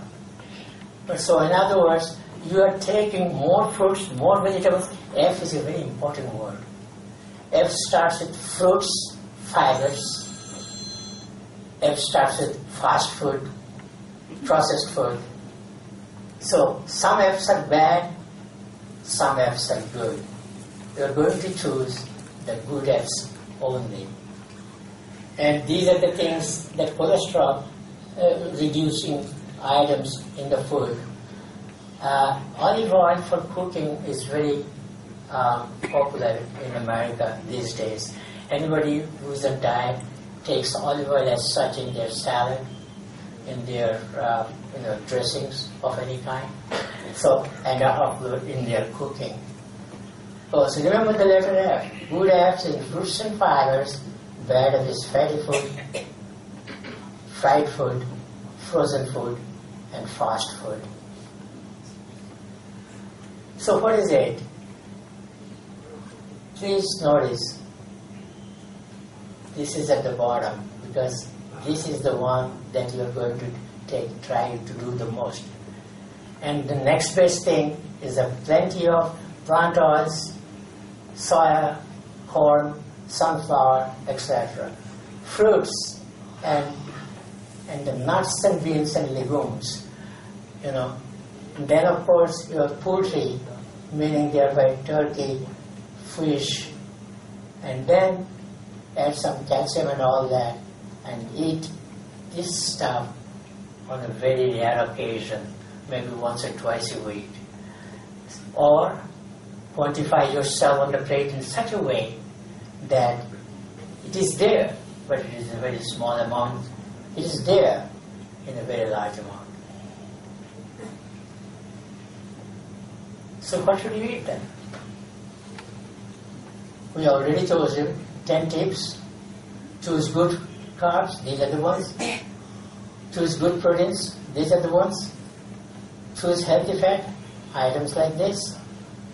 So in other words, you are taking more fruits, more vegetables. F is a very important word. F starts with fruits, fibers. F starts with fast food, processed food. So some Fs are bad, some Fs are good. You are going to choose the good Fs only. And these are the things that cholesterol reducing items in the food. Olive oil for cooking is very popular in America these days. Anybody who's on diet takes olive oil as such in their salad, in their dressings of any kind. So, and in their cooking. So remember the letter F. Good F's in fruits and fibers. Bad F is fatty food, fried food, frozen food, and fast food. So what is it? Please notice this is at the bottom because this is the one that you are going to try to do the most. And the next best thing is plenty of plant oils, soya, corn, sunflower, etc. Fruits and the nuts and beans and legumes. And then of course your poultry, meaning thereby turkey, fish, and then add some calcium and all that, and eat this stuff on a very rare occasion, maybe once or twice a week. Or quantify yourself on the plate in such a way that it is there, but it is a very small amount. It is there in a very large amount. So what should you eat then? We already told you 10 tips. Choose good carbs, these are the ones. Choose good proteins, these are the ones. Choose healthy fat, items like this.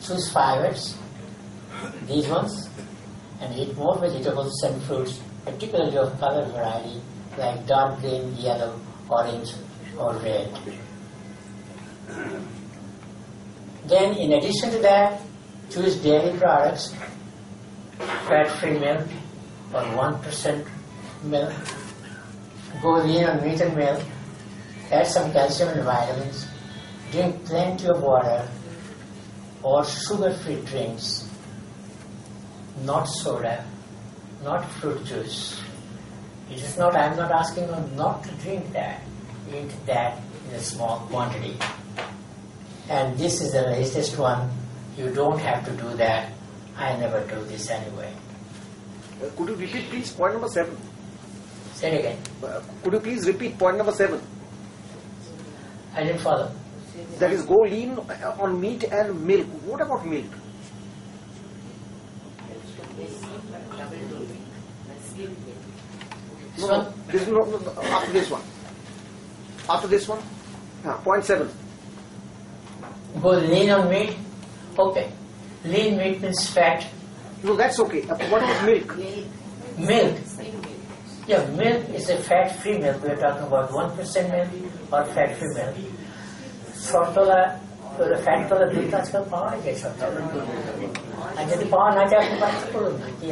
Choose fibers, these ones. And eat more vegetables and fruits, particularly of color variety, like dark green, yellow, orange, or red. Then, in addition to that, choose dairy products, fat-free milk, or 1% milk. Go lean on meat and milk. Add some calcium and vitamins. Drink plenty of water, or sugar-free drinks. Not soda, not fruit juice. It is not, I am not asking you not to drink that. Eat that in a small quantity. And this is the latest one. You don't have to do that. I never do this anyway. Could you repeat please point number 7? Say it again. Could you please repeat point number 7? I didn't follow. That is, go lean on meat and milk. What about milk? No, this is no, after this one. After this one? Point 7. Go lean on meat? Okay. Lean meat means fat. No, that's okay. What about milk? Milk. Yeah, milk is a fat-free milk. We are talking about 1% milk or fat-free milk. Shortola, the fat tola milk आजकल पावा है shortola. And यदि पावा ना जाए तो बात करो ना कि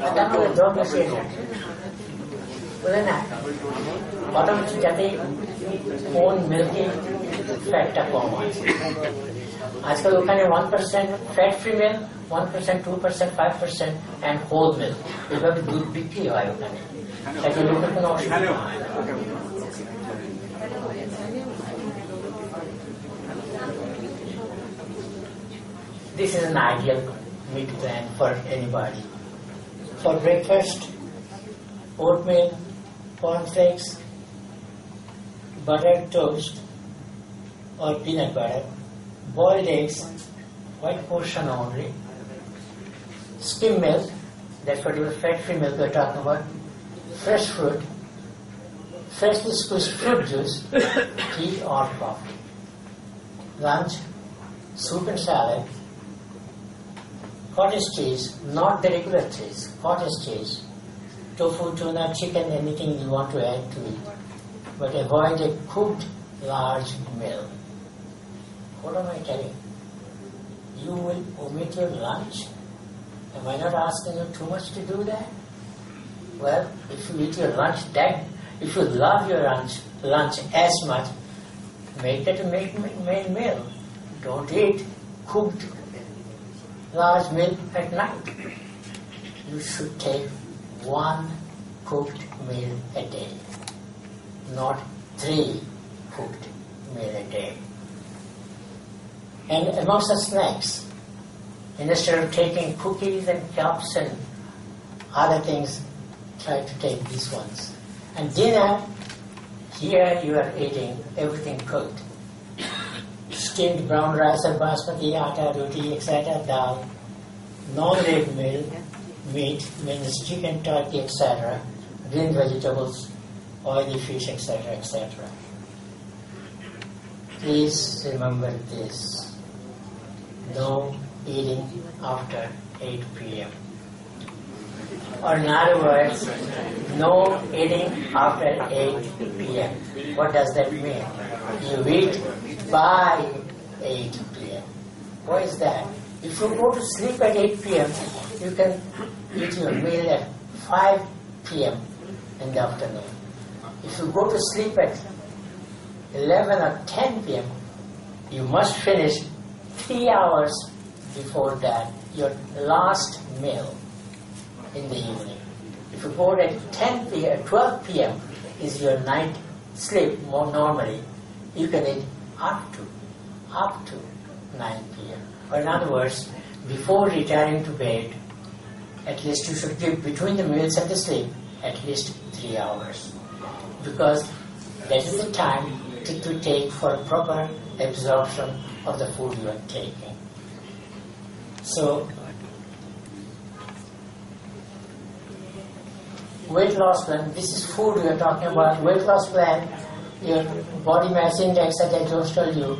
आता ना वो job में से बोले ना बॉटम में जाते own milky fat टा पावा आजकल लोगों ने 1% fat-free milk, 1%, 2%, 5% and whole milk. एबार दूध बिक्री है लोगों ने. ताकि लोगों को ना This is an ideal meal plan for anybody. For breakfast, oatmeal, cornflakes, buttered toast or peanut butter, boiled eggs, white portion only, Skim milk, that's what your fat-free milk we're talking about. Fresh fruit, freshly squeezed fruit juice, tea or coffee. Lunch, soup and salad, cottage cheese, not the regular cheese, cottage cheese, tofu, tuna, chicken, anything you want to add to it. But avoid a cooked large meal. What am I telling? You will omit your lunch? Am I not asking you too much to do that? Well, if you eat your lunch if you love your lunch as much, make it a main meal. Don't eat cooked large meal at night. You should take one cooked meal a day, not 3 cooked meal a day. And amongst the snacks, instead of taking cookies and cups and other things, try to take these ones. And dinner, here you are eating everything cooked. Steamed brown rice or basmati, atta, roti, etc., dal, non-red meat, means chicken, turkey, etc., green vegetables, oily fish, etc., etc. Please remember this. No eating after 8 p.m. Or in other words, no eating after 8 p.m. What does that mean? You eat by 8 p.m. Why is that? If you go to sleep at 8 p.m., you can eat your meal at 5 p.m. in the afternoon. If you go to sleep at 11 or 10 p.m., you must finish 3 hours before that, your last meal in the evening. If you go at 10 p.m., 12 p.m. is your night sleep more normally, you can eat up to 9 p.m. Or in other words, before retiring to bed, at least you should give between the meals and the sleep at least 3 hours. Because that is the time to take for proper absorption of the food you are taking. So, weight loss plan, this is food we are talking about. Weight loss plan, your body mass index that I just told you,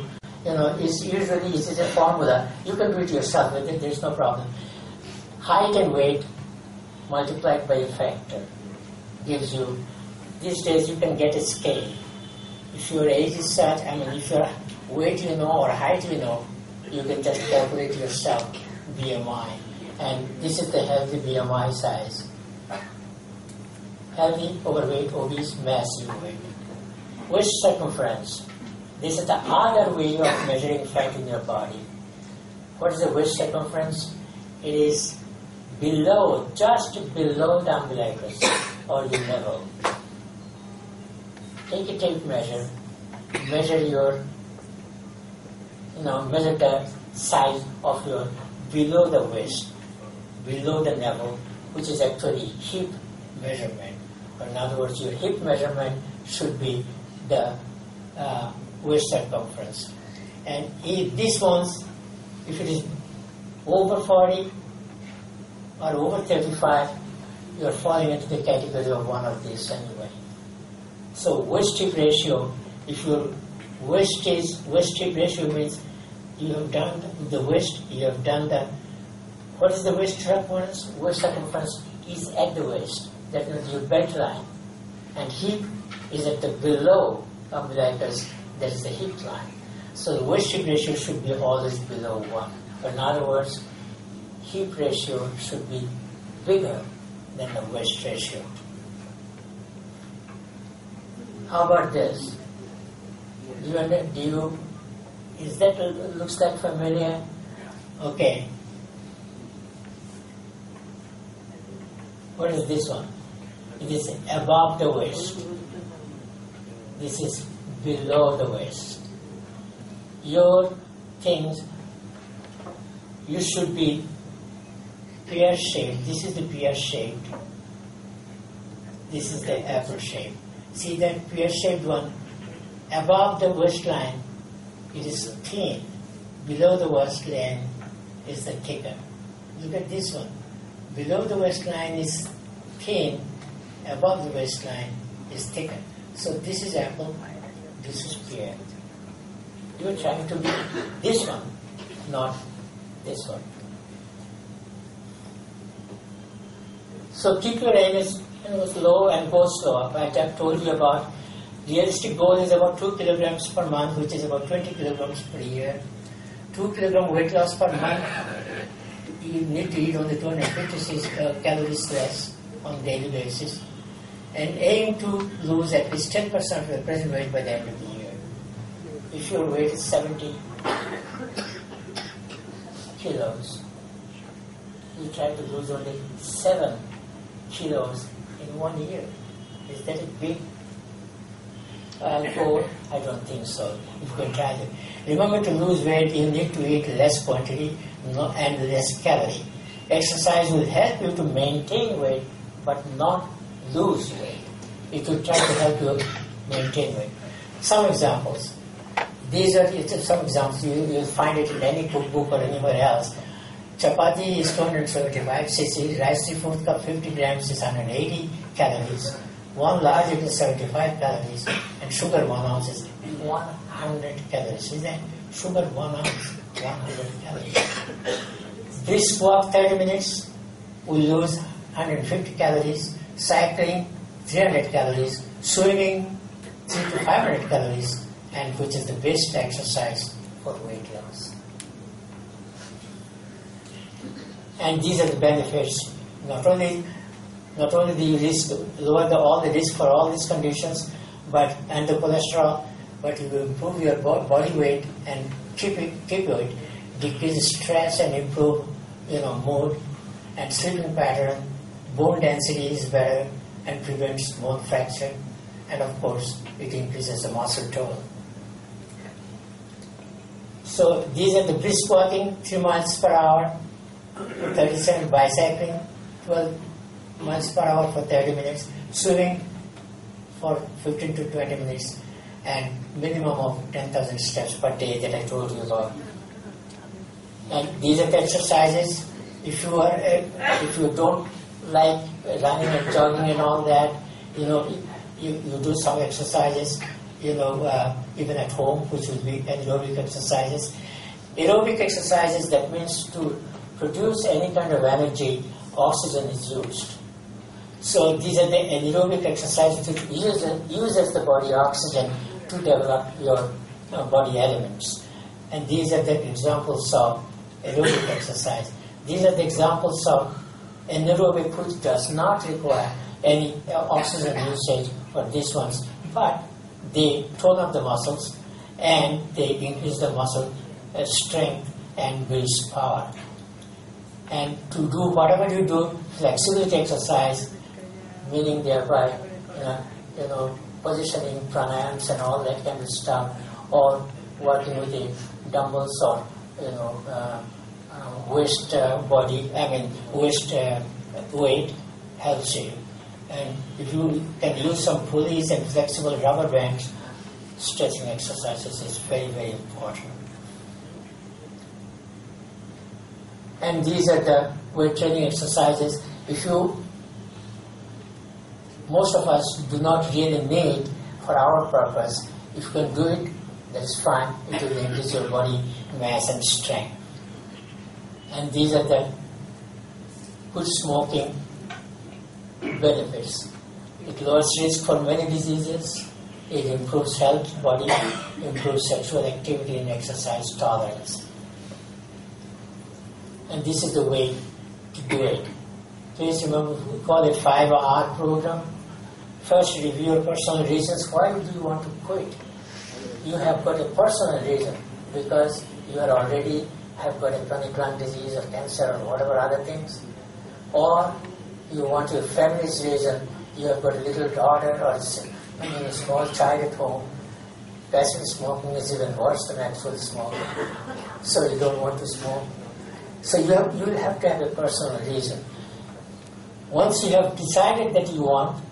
is usually is a formula. You can do it yourself, there's no problem. Height and weight multiplied by a factor gives you, these days you can get a scale. If your age is such, if your weight you know or height you know, you can just calculate yourself BMI. And this is the healthy BMI size. Healthy, overweight, obese, massive weight. Waist circumference. This is the other way of measuring fat in your body. What is the waist circumference? It is below, just below the umbilicus or the navel. Take a tape measure, measure your, measure the size of your below the waist, below the navel, which is actually hip measurement. Or in other words, your hip measurement should be the waist circumference. And if this one's, if it is over 40 or over 35, you are falling into the category of one of these anyway. So waist hip ratio, if your waist hip ratio means you have done the waist, you have done the, what is the waist circumference? Waist circumference is at the waist, that means your belt line. And hip is at the below umbilicus, that is the hip line. So the waist hip ratio should be always below 1. Or in other words, hip ratio should be bigger than the waist ratio. How about this? Is that looks like familiar? Okay. What is this one? It is above the waist. This is below the waist. Your things, you should be pear-shaped. This is the pear-shaped. This is the apple shape. See that pear-shaped one? Above the waistline, it is thin. Below the waistline is the thicker. Look at this one. below the waistline is thin, above the waistline is thicker. So this is apple, this is pear. You are trying to be this one, not this one. So keep your aim as low and go slow up. I have told you about realistic goal is about 2 kilograms per month, which is about 20 kilograms per year. 2 kilogram weight loss per month, you need to eat only 256 calories less on a daily basis. And aim to lose at least 10% of your present weight by the end of the year. If your weight is 70 kilos, you try to lose only 7 kilos in 1 year. Is that a big goal? I don't think so. You can try it. Remember, to lose weight, you need to eat less quantity and less calorie. Exercise will help you to maintain weight, but not lose weight. It will try to help you maintain weight. Some examples. These are some examples. You'll find it in any cookbook or anywhere else. Chapati is 275 cc, rice 3/4 cup 50 grams is 180 calories. One large it is 75 calories, and sugar 1 ounce is 100 calories. Is that sugar 1 ounce, 100 calories. Brisk walk 30 minutes will lose 150 calories. Cycling 300 calories. Swimming 300 to 500 calories, and which is the best exercise for weight loss. And these are the benefits. Not only do you lower all the risk for all these conditions, and the cholesterol, but you will improve your body weight and keep it, decrease stress and improve mood and sleeping pattern. Bone density is better and prevents bone fracture, and of course it increases the muscle tone. So these are the brisk walking, 3 miles per hour. 37 bicycling, 12 miles per hour for 30 minutes, swimming for 15 to 20 minutes, and minimum of 10,000 steps per day that I told you about. And these are the exercises. If you don't like running and jogging and all that, you do some exercises, even at home, which will be aerobic exercises. Aerobic exercises, that means to produce any kind of energy, oxygen is used. So these are the anaerobic exercises which uses the body oxygen to develop your body elements. And these are the examples of aerobic exercise. These are the examples of anaerobic, which does not require any oxygen usage for these ones, but they tone up the muscles and they increase the muscle strength and builds power. And to do whatever you do, flexibility exercise, meaning thereby, positioning, pranayams and all that kind of stuff, or working with the dumbbells or, waist weight helps you. And if you can use some pulleys and flexible rubber bands, stretching exercises is very, very important. And these are the weight training exercises. Most of us do not really need for our purpose. If you can do it, that's fine. It will increase your body mass and strength. And these are the good smoking benefits. It lowers risk for many diseases. It improves health, body, improves sexual activity and exercise tolerance. And this is the way to do it. Please remember, we call it 5R program. First, review your personal reasons. Why do you want to quit? You have got a personal reason because you are already have got a chronic lung disease or cancer or whatever other things. Or you want your family's reason. You have got a little daughter or a small child at home. Passive smoking is even worse than actual smoking. So you don't want to smoke. So you will have to have a personal reason. Once you have decided that you want,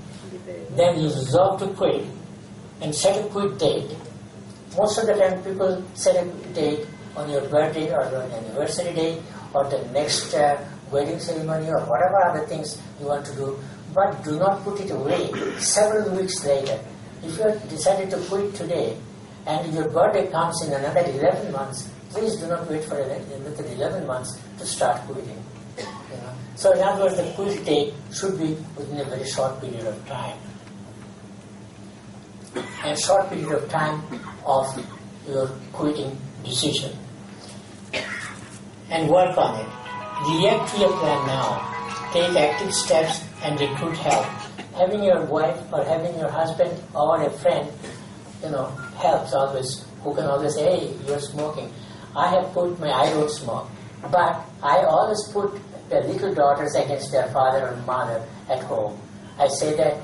then you resolve to quit and set a quit date. Most of the time people set a date on your birthday or your anniversary date or the next wedding ceremony or whatever other things you want to do, but do not put it away several weeks later. If you have decided to put it today and your birthday comes in another 11 months, please do not wait for another 11 months to start quitting. So in other words, the quit date should be within a very short period of time. And short period of time of your quitting decision. And work on it. React to your plan now. Take active steps and recruit help. Having your wife or having your husband or a friend, helps always, who can always say, hey, you're smoking. I don't smoke. But I always put the little daughters against their father or mother at home. I say that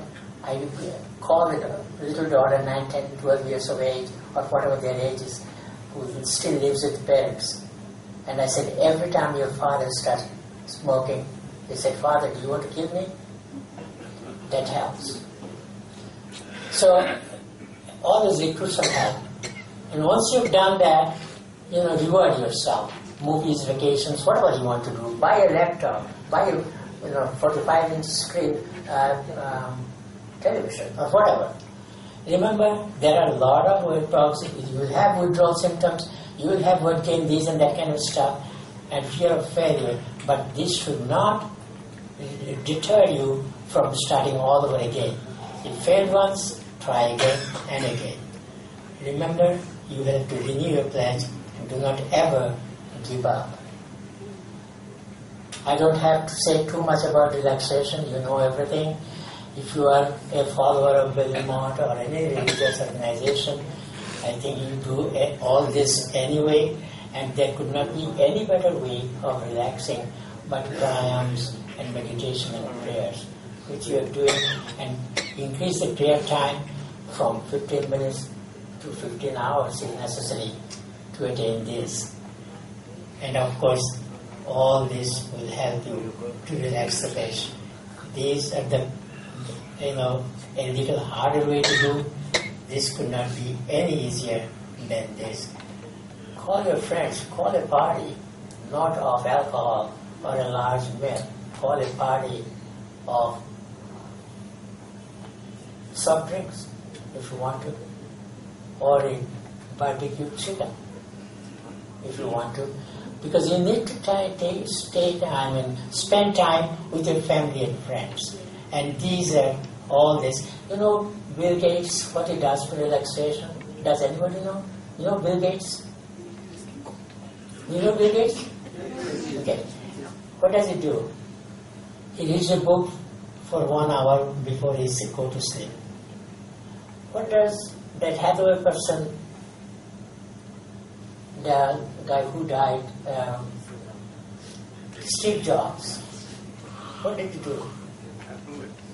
I call it a little daughter 9, 10, 12 years of age or whatever their age is, who still lives with parents. And I said, every time your father starts smoking, they said, Father, do you want to kill me? That helps. So, always recruit some help. And once you've done that, reward yourself. Movies, vacations, whatever you want to do. Buy a laptop, buy a 45-inch screen television or whatever. Remember, there are a lot of withdrawals. You will have withdrawal symptoms, you will have weight gain, this and that kind of stuff, and fear of failure. But this should not deter you from starting all over again. You failed once, try again and again. Remember, you have to renew your plans and do not ever give up. I don't have to say too much about relaxation, you know everything. If you are a follower of Belmont or any religious organization, I think you do all this anyway, and there could not be any better way of relaxing but pranayams and meditation and prayers, which you are doing, and increase the prayer time from 15 minutes to 15 hours if necessary to attain this. And of course, all this will help you to relax the patient. These are the, a little harder way to do. This could not be any easier than this. Call your friends, call a party, not of alcohol or a large meal. Call a party of soft drinks, if you want to, or a barbecue chicken, if you want to. Because you need to spend time with your family and friends. And these are all this. Bill Gates, what he does for relaxation? Does anybody know? You know Bill Gates? You know Bill Gates? Okay. What does he do? He reads a book for 1 hour before he go to sleep. What does that Hathaway person, the guy who died, Steve Jobs, what did he do?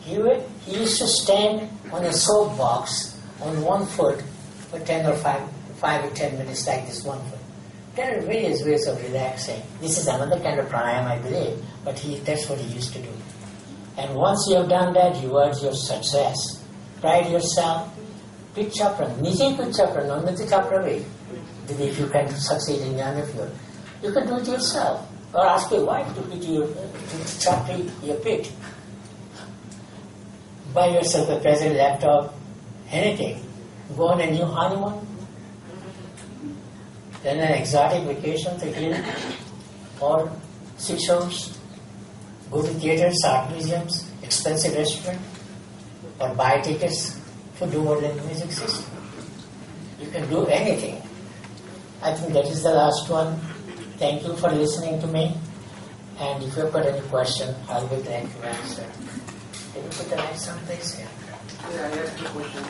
He used to stand on a soapbox on 1 foot for 10 or 5 or 10 minutes like this 1 foot. There are various ways of relaxing. This is another kind of pranayama, I believe, but that's what he used to do. And once you have done that, rewards your success. Pride yourself. Pit chapra, nije pit chapra, non niti chapra way. If you can succeed in any of you can do it yourself. Or ask your wife to pit to chapter your pit. Buy yourself a present laptop, anything. Go on a new honeymoon. Then an exotic vacation to Hill or seashores. Go to theaters, art museums, expensive restaurant, or buy tickets for Dumoulin Music System. You can do anything. I think that is the last one. Thank you for listening to me. And if you've got any question, I'll be glad to answer. Can you put the light someplace? Yeah, I have 2 questions.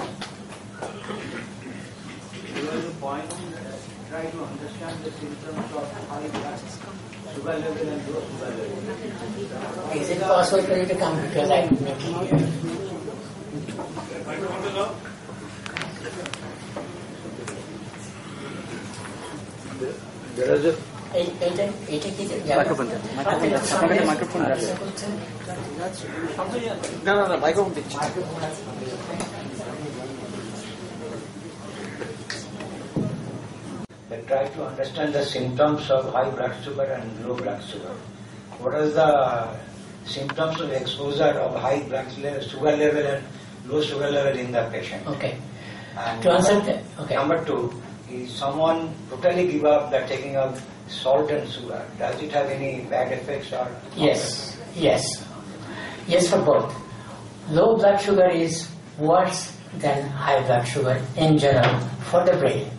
You have a point try to understand the symptoms of high blood sugar level and low sugar level. Is it possible for you to come because I could not hear? There is a microphone. No, microphone. They try to understand the symptoms of high blood sugar and low blood sugar. what are the symptoms of exposure of high blood sugar level and low sugar level in the patient? Okay. And To answer that, okay. Number 2, is someone totally give up the taking of salt and sugar? Does it have any bad effects or? Yes, yes. Yes for both. Low blood sugar is worse than high blood sugar in general for the brain.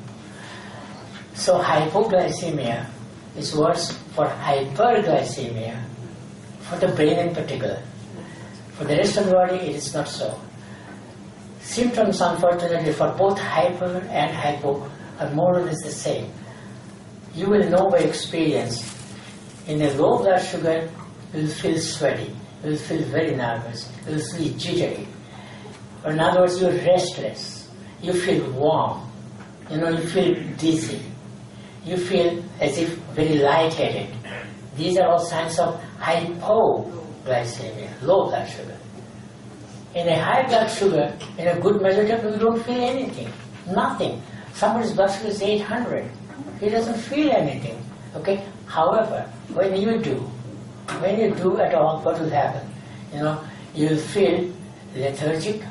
So hypoglycemia is worse for hyperglycemia for the brain in particular. For the rest of the body it is not so. Symptoms unfortunately for both hyper and hypo are more or less the same. You will know by experience, in a low blood sugar you will feel sweaty, you will feel very nervous, you will feel jittery. Or in other words, you are restless, you feel warm, you feel dizzy, you feel as if very lightheaded. These are all signs of hypoglycemia, low blood sugar. In a high blood sugar, in a good measure, you don't feel anything, nothing. Somebody's blood sugar is 800, he doesn't feel anything. Okay. However, when you do at all, what will happen? You will feel lethargic,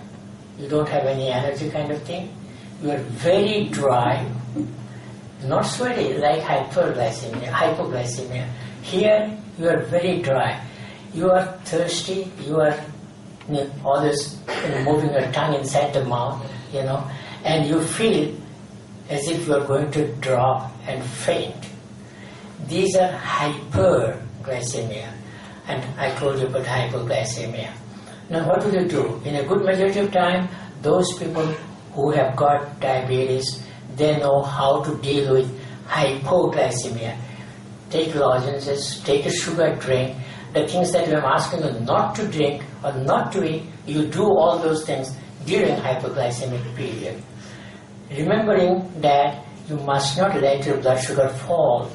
you don't have any energy kind of thing, you are very dry, not sweaty like hypoglycemia. Here you are very dry, you are thirsty, you are always moving your tongue inside the mouth, and you feel as if you are going to drop and faint. These are hyperglycemia, and I told you about hypoglycemia. Now what will you do? In a good majority of time, those people who have got diabetes, they know how to deal with hypoglycemia. Take lozenges, take a sugar drink, the things that I'm asking you not to drink or not to eat, you do all those things during hypoglycemic period. Remembering that you must not let your blood sugar fall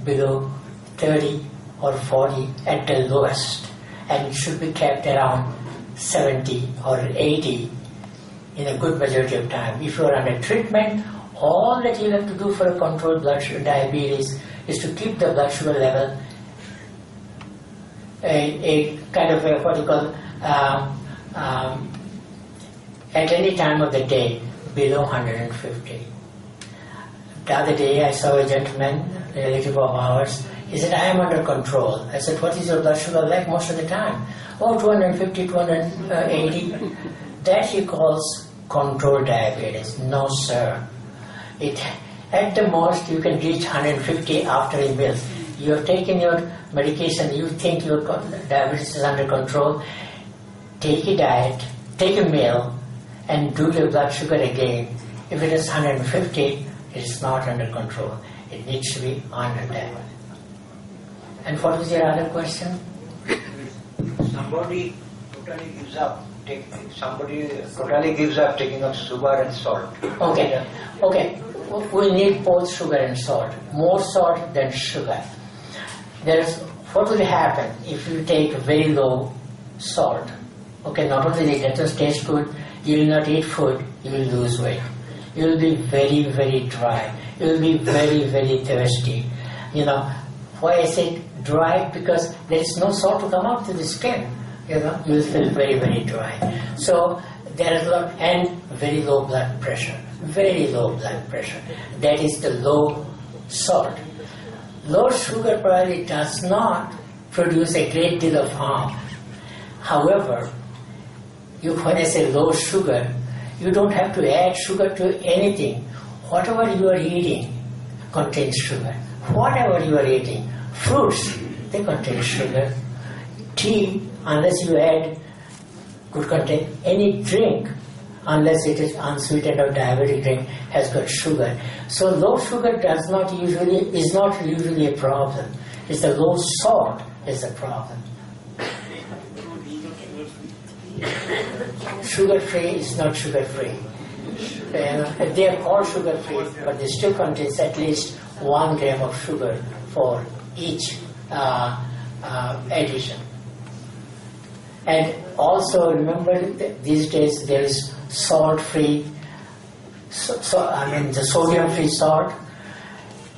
below 30 or 40 at the lowest, and it should be kept around 70 or 80 in a good majority of time. If you are under treatment, all that you have to do for a controlled blood sugar diabetes is to keep the blood sugar level a kind of a, what you call, at any time of the day below 150. The other day I saw a gentleman, a relative of ours, he said, I am under control. I said, what is your blood sugar like most of the time? Oh, 250, 280. That he calls controlled diabetes. No, sir. At the most, you can reach 150 after a meal. You have taken your medication, you think your diabetes is under control. Take a diet, take a meal, and do your blood sugar again. If it is 150, it is not under control. It needs to be under that. And what was your other question? Somebody totally gives up taking up sugar and salt. Okay. We need both sugar and salt. More salt than sugar. What will happen if you take very low salt? Okay, not only it doesn't taste good, you will not eat food, you will lose weight. You will be very, very dry. You will be very, very thirsty. Why I say dry? Because there is no salt to come out to the skin. You will feel very, very dry. So there is a lot, and very low blood pressure. Very low blood pressure. That is the low salt. Low sugar probably does not produce a great deal of harm. However, when I say low sugar, you don't have to add sugar to anything. Whatever you are eating contains sugar. Whatever you are eating, fruits, they contain sugar. Tea, unless you add, could contain any drink, unless it is unsweetened or diabetic drink, has got sugar. So low sugar is not usually a problem. It's the low salt is the problem. Sugar-free is not sugar-free. They are called sugar-free, but they still contain at least 1 gram of sugar for each addition. And also remember that these days there is salt-free, the sodium-free salt.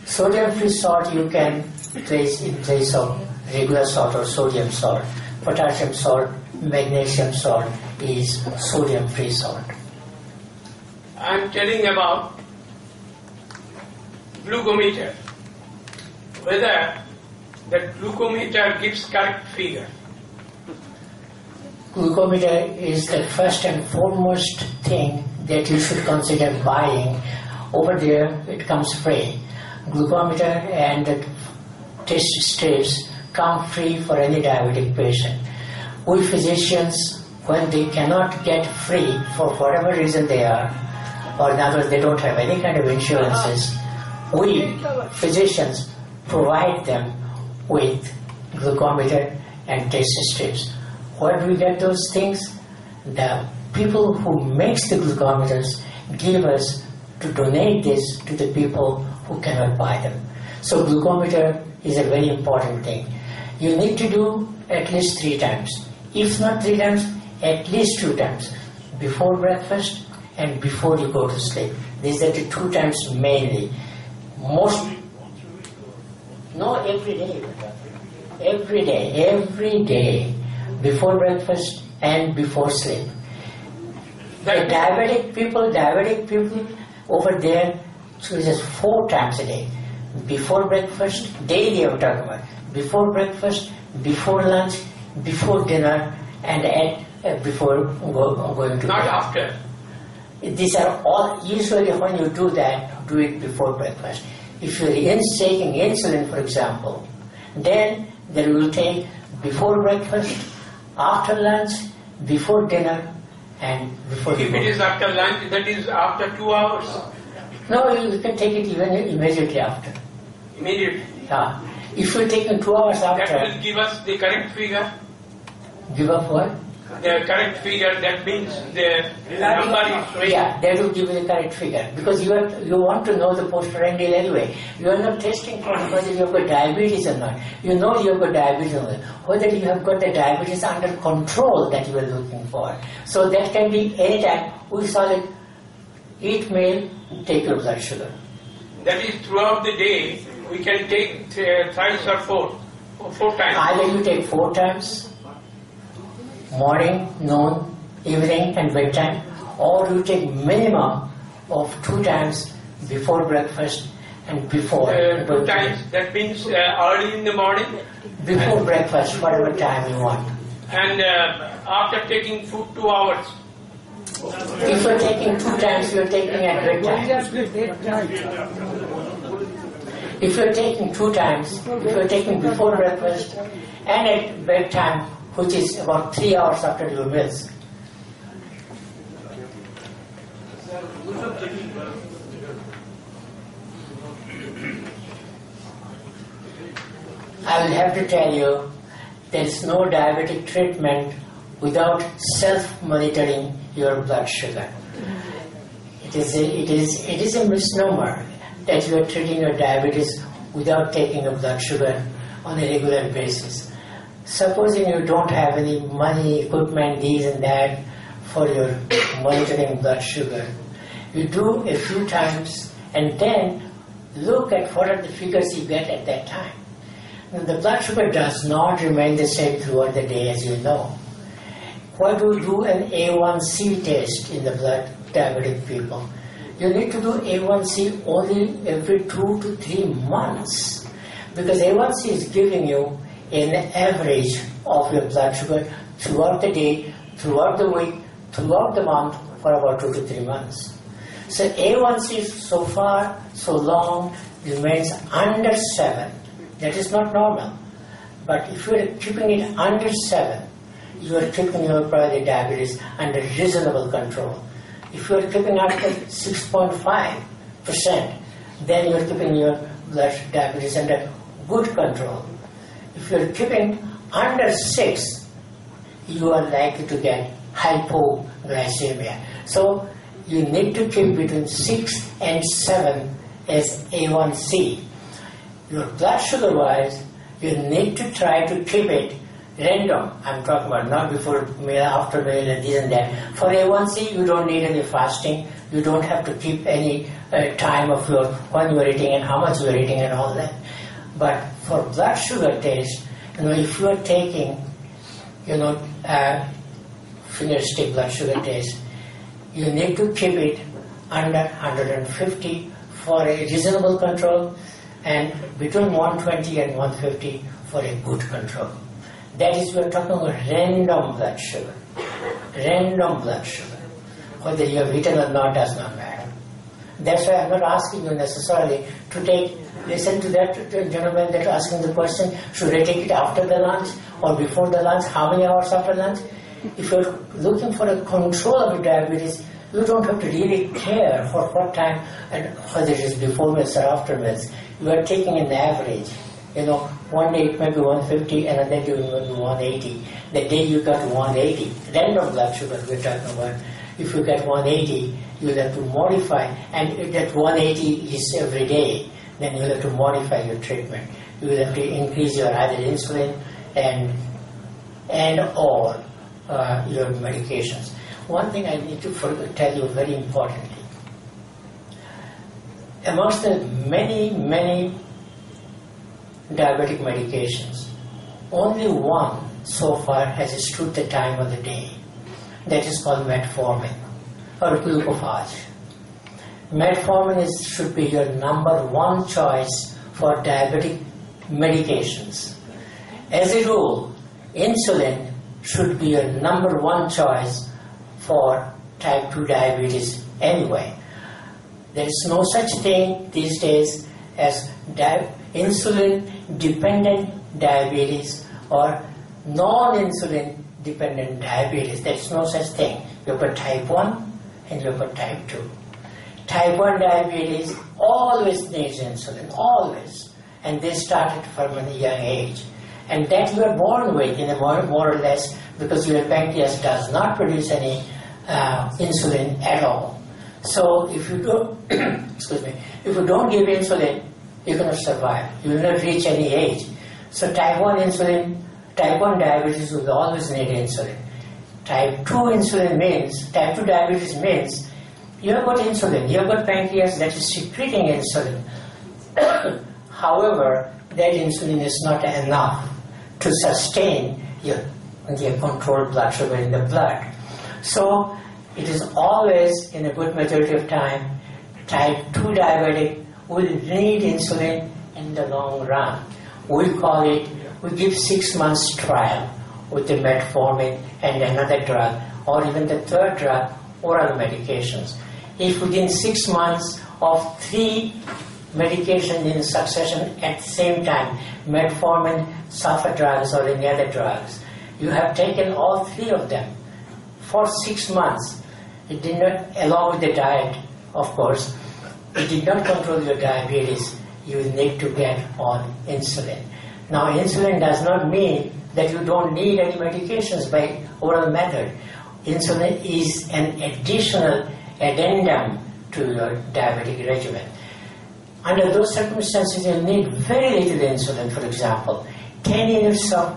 Sodium-free salt you can place in place of regular salt or sodium salt. Potassium salt, magnesium salt is sodium-free salt. I am telling about glucometer. Whether the glucometer gives correct figure. Glucometer is the first and foremost thing that you should consider buying. Over there it comes free. Glucometer and the test strips come free for any diabetic patient. We physicians, when they cannot get free for whatever reason they are, or in other words they don't have any kind of insurances, we physicians provide them with glucometer and test strips. Where do we get those things? The people who makes the glucometers give us to donate this to the people who cannot buy them. So glucometer is a very important thing. You need to do at least 3 times. If not 3 times, at least 2 times. Before breakfast and before you go to sleep. These are the 2 times mainly. Every day. Every day. Before breakfast and before sleep. The diabetic people over there, so it's just 4 times a day. Before breakfast, daily I'm talking about. Before breakfast, before lunch, before dinner, and before going to Not bed. after. These are all, usually when you do that, do it before breakfast. If you're taking insulin, for example, then you will take before breakfast, after lunch, before dinner, and before If it is after lunch, that is after 2 hours. No, you can take it even immediately after. Immediately. Yeah. If you're taking 2 hours That after, will give us the correct figure. give up what? The correct figure, that means the number is right. Yeah, that will give you the correct figure. Because you want to know the postprandial anyway. You are not testing for whether you have got diabetes or not. You know you have got diabetes or not. Whether you have got the diabetes under control that you are looking for. So that can be any time. We saw it, eat meal, take your blood sugar. That is throughout the day, we can take thrice or 4 times. Either you take 4 times, morning, noon, evening and bedtime, or you take minimum of 2 times before breakfast and before. 2 times, that means early in the morning. Before breakfast, whatever time you want. And after taking food 2 hours. If you're taking 2 times, you're taking at bedtime. If you're taking 2 times, if you're taking before breakfast and at bedtime, which is about 3 hours after your meals. I will have to tell you, there is no diabetic treatment without self-monitoring your blood sugar. It is a misnomer that you are treating your diabetes without taking a blood sugar on a regular basis. Supposing you don't have any money, equipment, these and that for your monitoring blood sugar, you do a few times and then look at what are the figures you get at that time. Now, the blood sugar does not remain the same throughout the day, as you know. Why do you do an A1C test in the blood diabetic people? You need to do A1C only every 2 to 3 months, because A1C is giving you an average of your blood sugar throughout the day, throughout the week, throughout the month for about 2 to 3 months. So A1C so far, so long, remains under 7. That is not normal. But if you are keeping it under 7, you are keeping your primary diabetes under reasonable control. If you are keeping under 6.5%, then you are keeping your blood diabetes under good control. If you are keeping under 6, you are likely to get hypoglycemia. So you need to keep between 6 and 7 as A1C. Your blood sugar wise, you need to try to keep it random. I'm talking about not before meal, after meal, and this and that. For A1C, you don't need any fasting. You don't have to keep any time of when you are eating and how much you are eating and all that. But for blood sugar test, if you are taking, finger-stick blood sugar test, you need to keep it under 150 for a reasonable control, and between 120 and 150 for a good control. That is, we are talking about random blood sugar. Random blood sugar. Whether you have eaten or not does not matter. That's why I'm not asking you necessarily to listen to that gentleman that asking the question, should I take it after the lunch or before the lunch, how many hours after lunch? If you're looking for a control of diabetes, you don't have to really care for what time and whether it is before meals or after meals. You are taking an average. One day it may be 150, another day it may be 180. The day you got 180, random blood sugar we're talking about, if you get 180, you'll have to modify, and if that 180 is every day, then you'll have to modify your treatment. You will have to increase your either insulin and or your medications. One thing I need to tell you very importantly. Amongst the many diabetic medications, only one so far has stood the time of the day. That is called metformin or glucophage. Metformin should be your number one choice for diabetic medications. As a rule, insulin should be your number one choice for type 2 diabetes anyway. There is no such thing these days as insulin dependent diabetes or non-insulin dependent diabetes. There is no such thing. You've got type 1 and you've got type 2. Type 1 diabetes always needs insulin, always. And they started from a young age. And that you are born with, more or less, because your pancreas does not produce any insulin at all. So if you don't, if you don't give insulin, you cannot survive. You will not reach any age. So type 1 diabetes will always need insulin. Type 2 diabetes means you have got insulin, you have got pancreas that is secreting insulin. However, that insulin is not enough to sustain your controlled blood sugar in the blood. So it is always, in a good majority of time, type 2 diabetic will need insulin in the long run. We give 6 months trial with the metformin and another drug, or even the third drug, oral medications. If within 6 months of 3 medications in succession at the same time, metformin, sulfur drugs, or any other drugs, you have taken all 3 of them for 6 months, it did not, along with the diet, of course, it did not control your diabetes, you need to get on insulin. Now, insulin does not mean that you don't need any medications by oral method. Insulin is an additional addendum to your diabetic regimen. Under those circumstances, you need very little insulin, for example. 10 units of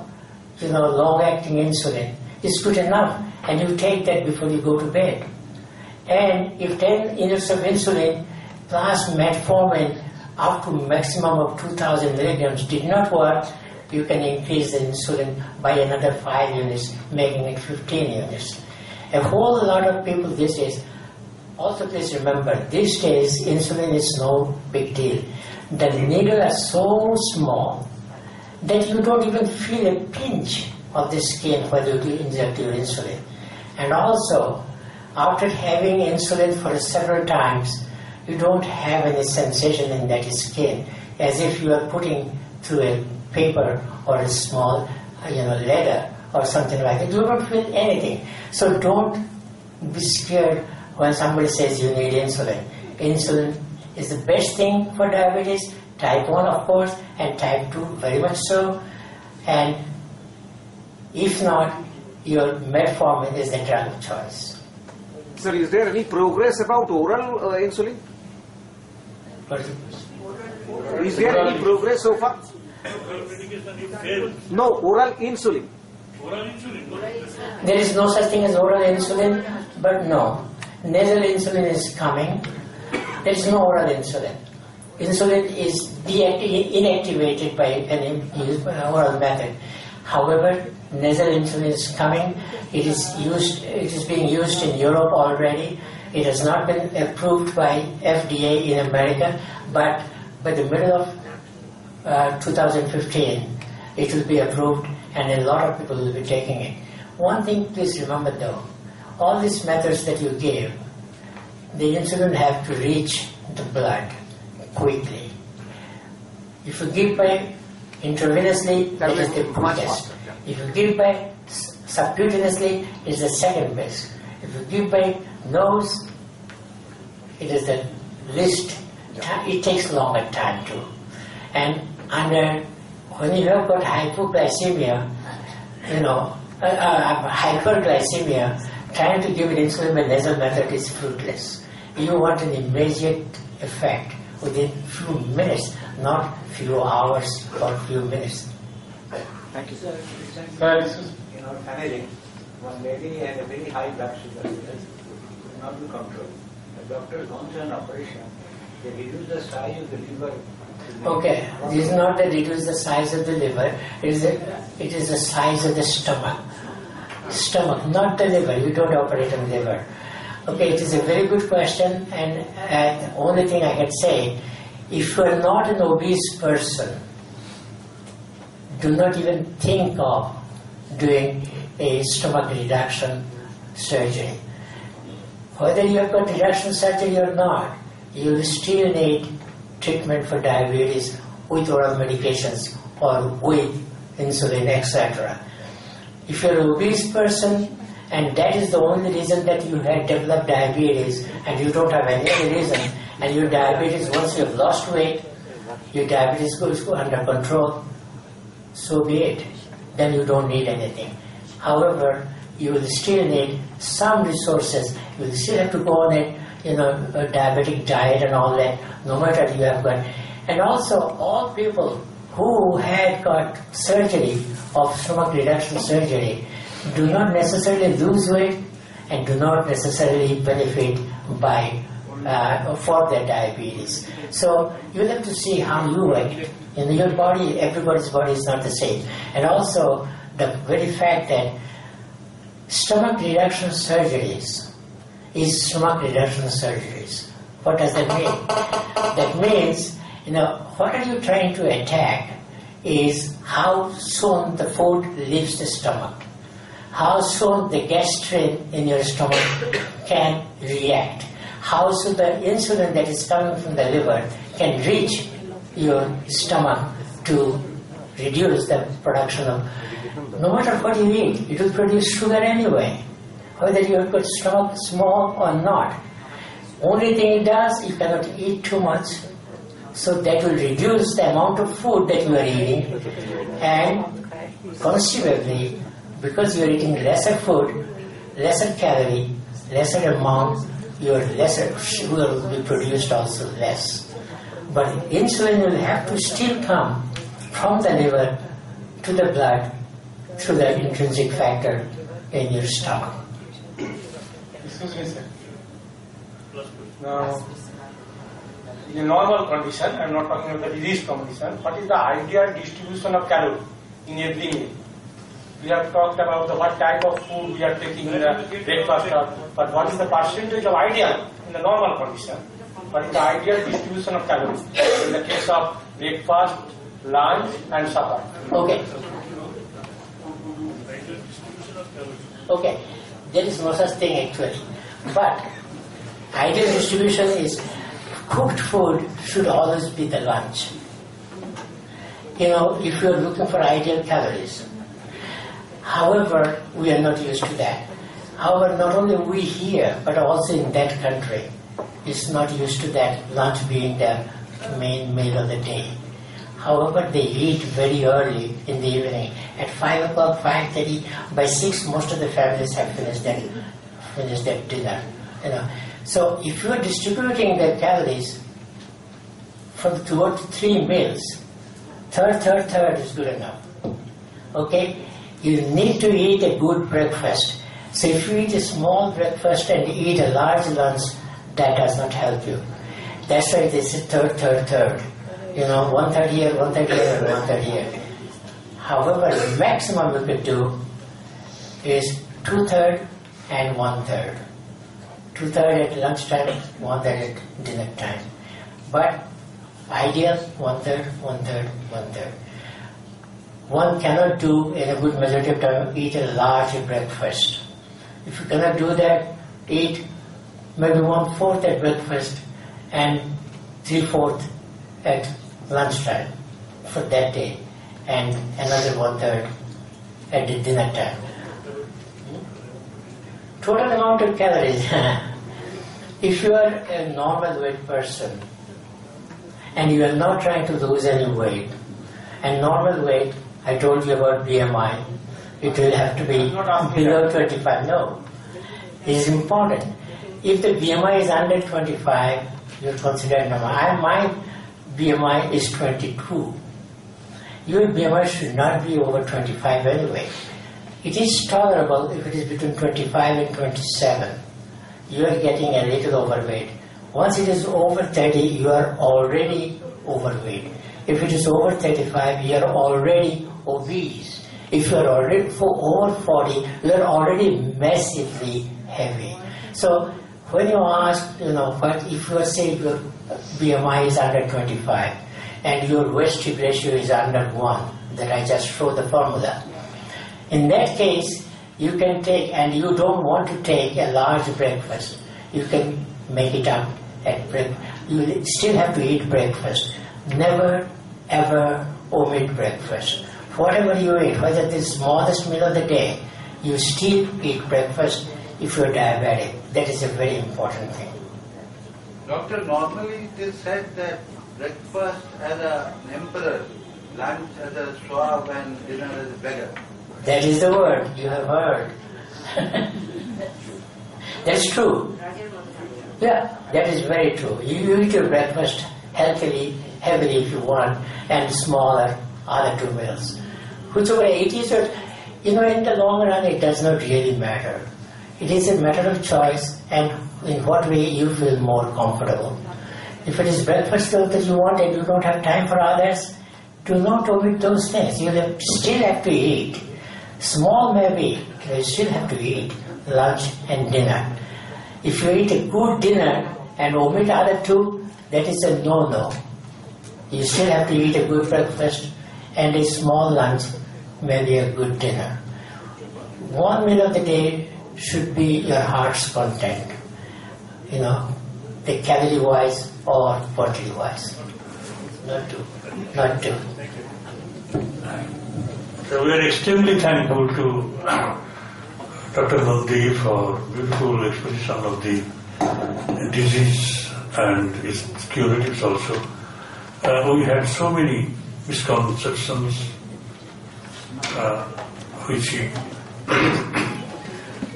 long-acting insulin is good enough, and you take that before you go to bed. And if 10 units of insulin plus metformin up to maximum of 2000 milligrams did not work, you can increase the insulin by another 5 units, making it 15 units. A whole lot of people these days, also please remember, these days insulin is no big deal. The needles are so small that you don't even feel a pinch of the skin when you inject your insulin. And also, after having insulin for several times, you don't have any sensation in that skin, as if you are putting through a paper or a small, leather or something like that. You don't feel anything. So don't be scared when somebody says you need insulin. Insulin is the best thing for diabetes, type 1 of course, and type 2 very much so. And if not, your metformin is the drug of choice. Sir, is there any progress about oral insulin? Is there any progress so far? No, oral insulin. There is no such thing as oral insulin, but no. Nasal insulin is coming. There is no oral insulin. insulin is inactivated by an oral method. However, nasal insulin is coming. It is being used in Europe already. It has not been approved by FDA in America, but by the middle of 2015, it will be approved, and a lot of people will be taking it. One thing please remember though, all these methods that you gave, the insulin have to reach the blood quickly. If you give by intravenously, that is the quickest. If you give by subcutaneously, it is the second best. If you give by nose, it is the least. It takes longer time too. And when you have got hypoglycemia, hyperglycemia, trying to give it insulin by nasal method is fruitless. You want an immediate effect within few minutes, not few hours or few minutes. Thank you, sir. In our family, one lady had a very high blood sugar. It could not be controlled. The doctor gone through an operation. They reduced the size of the liver. Okay, this is not that reduce the size of the liver. It is the size of the stomach. Stomach, not the liver. You don't operate on liver. Okay, it is a very good question, and the only thing I can say, if you are not an obese person, do not even think of doing a stomach reduction surgery. Whether you have got reduction surgery or not, you will still need treatment for diabetes with oral medications or with insulin, etc. If you're an obese person and that is the only reason that you had developed diabetes and you don't have any other reason, and your diabetes, once you have lost weight, your diabetes goes under control, so be it. Then you don't need anything. However, you will still need some resources. You will still have to go on a diabetic diet and all that, no matter you have got. And also, all people who had got surgery of stomach reduction surgery do not necessarily lose weight and do not necessarily benefit by for their diabetes. So you'll have to see how you work. In your body, everybody's body is not the same. And also, the very fact that stomach reduction surgeries is stomach reduction surgeries. What does that mean? That means, what are you trying to attack is how soon the food leaves the stomach. How soon the gastrin in your stomach can react. How soon the insulin that is coming from the liver can reach your stomach to reduce the production of. No matter what you eat, it will produce sugar anyway, whether you have got stomach small or not. Only thing it does, you cannot eat too much, so that will reduce the amount of food that you are eating, and consequently, because you are eating lesser food, lesser calorie, lesser amount, your lesser sugar will be produced also less. But insulin will have to still come from the liver to the blood through the intrinsic factor in your stomach. Excuse me, sir. Now, in a normal condition, I am not talking about the disease condition, what is the ideal distribution of calories in every meal? We have talked about what type of food we are taking in the breakfast, but what is the percentage of ideal in the normal condition? What is the ideal distribution of calories in the case of breakfast, lunch and supper? Okay, there is no such thing actually. But ideal distribution is cooked food should always be the lunch. If you are looking for ideal calories. However, we are not used to that. However, not only we here, but also in that country, is not used to that lunch being the main meal of the day. However, they eat very early in the evening. At 5 o'clock, 5:30, by 6, most of the families have finished their dinner. So if you are distributing the calories from 2 to 3 meals, third is good enough. Okay? You need to eat a good breakfast. So if you eat a small breakfast and eat a large lunch, that does not help you. That's why this is third. You know, 1/3 here, 1/3 here, and 1/3 here. However, the maximum we could do is 2/3 and 1/3. 2/3 at lunchtime, 1/3 at dinner time. But ideal 1/3, 1/3, 1/3. One cannot do in a good majority of time eat a large breakfast. If you cannot do that, eat maybe 1/4 at breakfast and 3/4 at lunchtime for that day, and another 1/3 at the dinner time. Total amount of calories. If you are a normal weight person and you are not trying to lose any weight, and normal weight, I told you about BMI, it will have to be below 25. No, it is important. If the BMI is under 25, you are considered normal. My BMI is 22. Your BMI should not be over 25 anyway. It is tolerable if it is between 25 and 27. You are getting a little overweight. Once it is over 30, you are already overweight. If it is over 35, you are already obese. If you are already over 40, you are already massively heavy. So when you ask, but if you are saying your BMI is under 25 and your waist to ratio is under 1, that I just showed the formula. In that case, you can take, and you don't want to take a large breakfast, you can make it up at breakfast. You still have to eat breakfast. Never ever omit breakfast. Whatever you eat, whether the smallest meal of the day, you still eat breakfast if you are diabetic. That is a very important thing. Doctor, normally it is said that breakfast as an emperor, lunch as a swab, and dinner as a beggar. That is the word you have heard. That's true. Yeah, that is very true. You eat your breakfast healthily, heavily if you want, and smaller other 2 meals. Whichever it is, in the long run it does not really matter. It is a matter of choice and in what way you feel more comfortable. If it is breakfast that you want and you don't have time for others, do not omit those things. You still have to eat. Small maybe, you still have to eat lunch and dinner. If you eat a good dinner and omit other 2, that is a no-no. You still have to eat a good breakfast and a small lunch, maybe a good dinner. 1 meal of the day should be your heart's content, the calorie-wise or quantity-wise. Not two. So we are extremely thankful to Dr. Nandi for beautiful exposition of the disease and its curatives also. We had so many misconceptions which he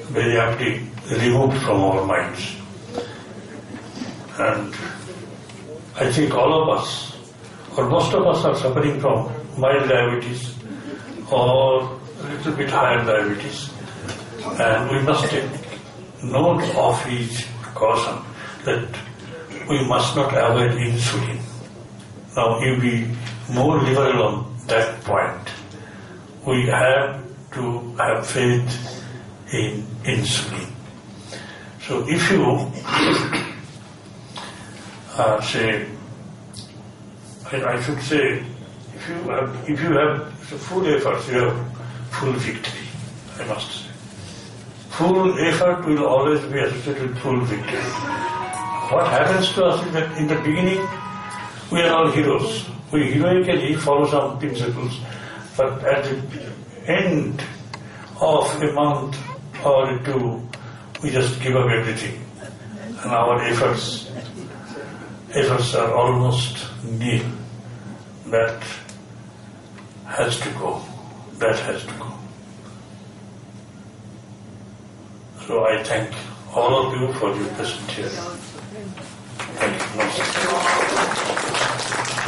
very aptly removed from our minds. And I think all of us, or most of us, are suffering from mild diabetes or a little bit higher diabetes. And we must take note of his caution that we must not avoid insulin. Now, you be more liberal on that point. We have to have faith in insulin. So if you say, I should say, if you have full effort, you have full victory, I must say. Full effort will always be associated with full victory. What happens to us is that in the beginning, we are all heroes. We heroically follow some principles, but at the end of a month or 2, we just give up everything. And our efforts are almost nil. That has to go. So I thank all of you for your presence here. Thank you.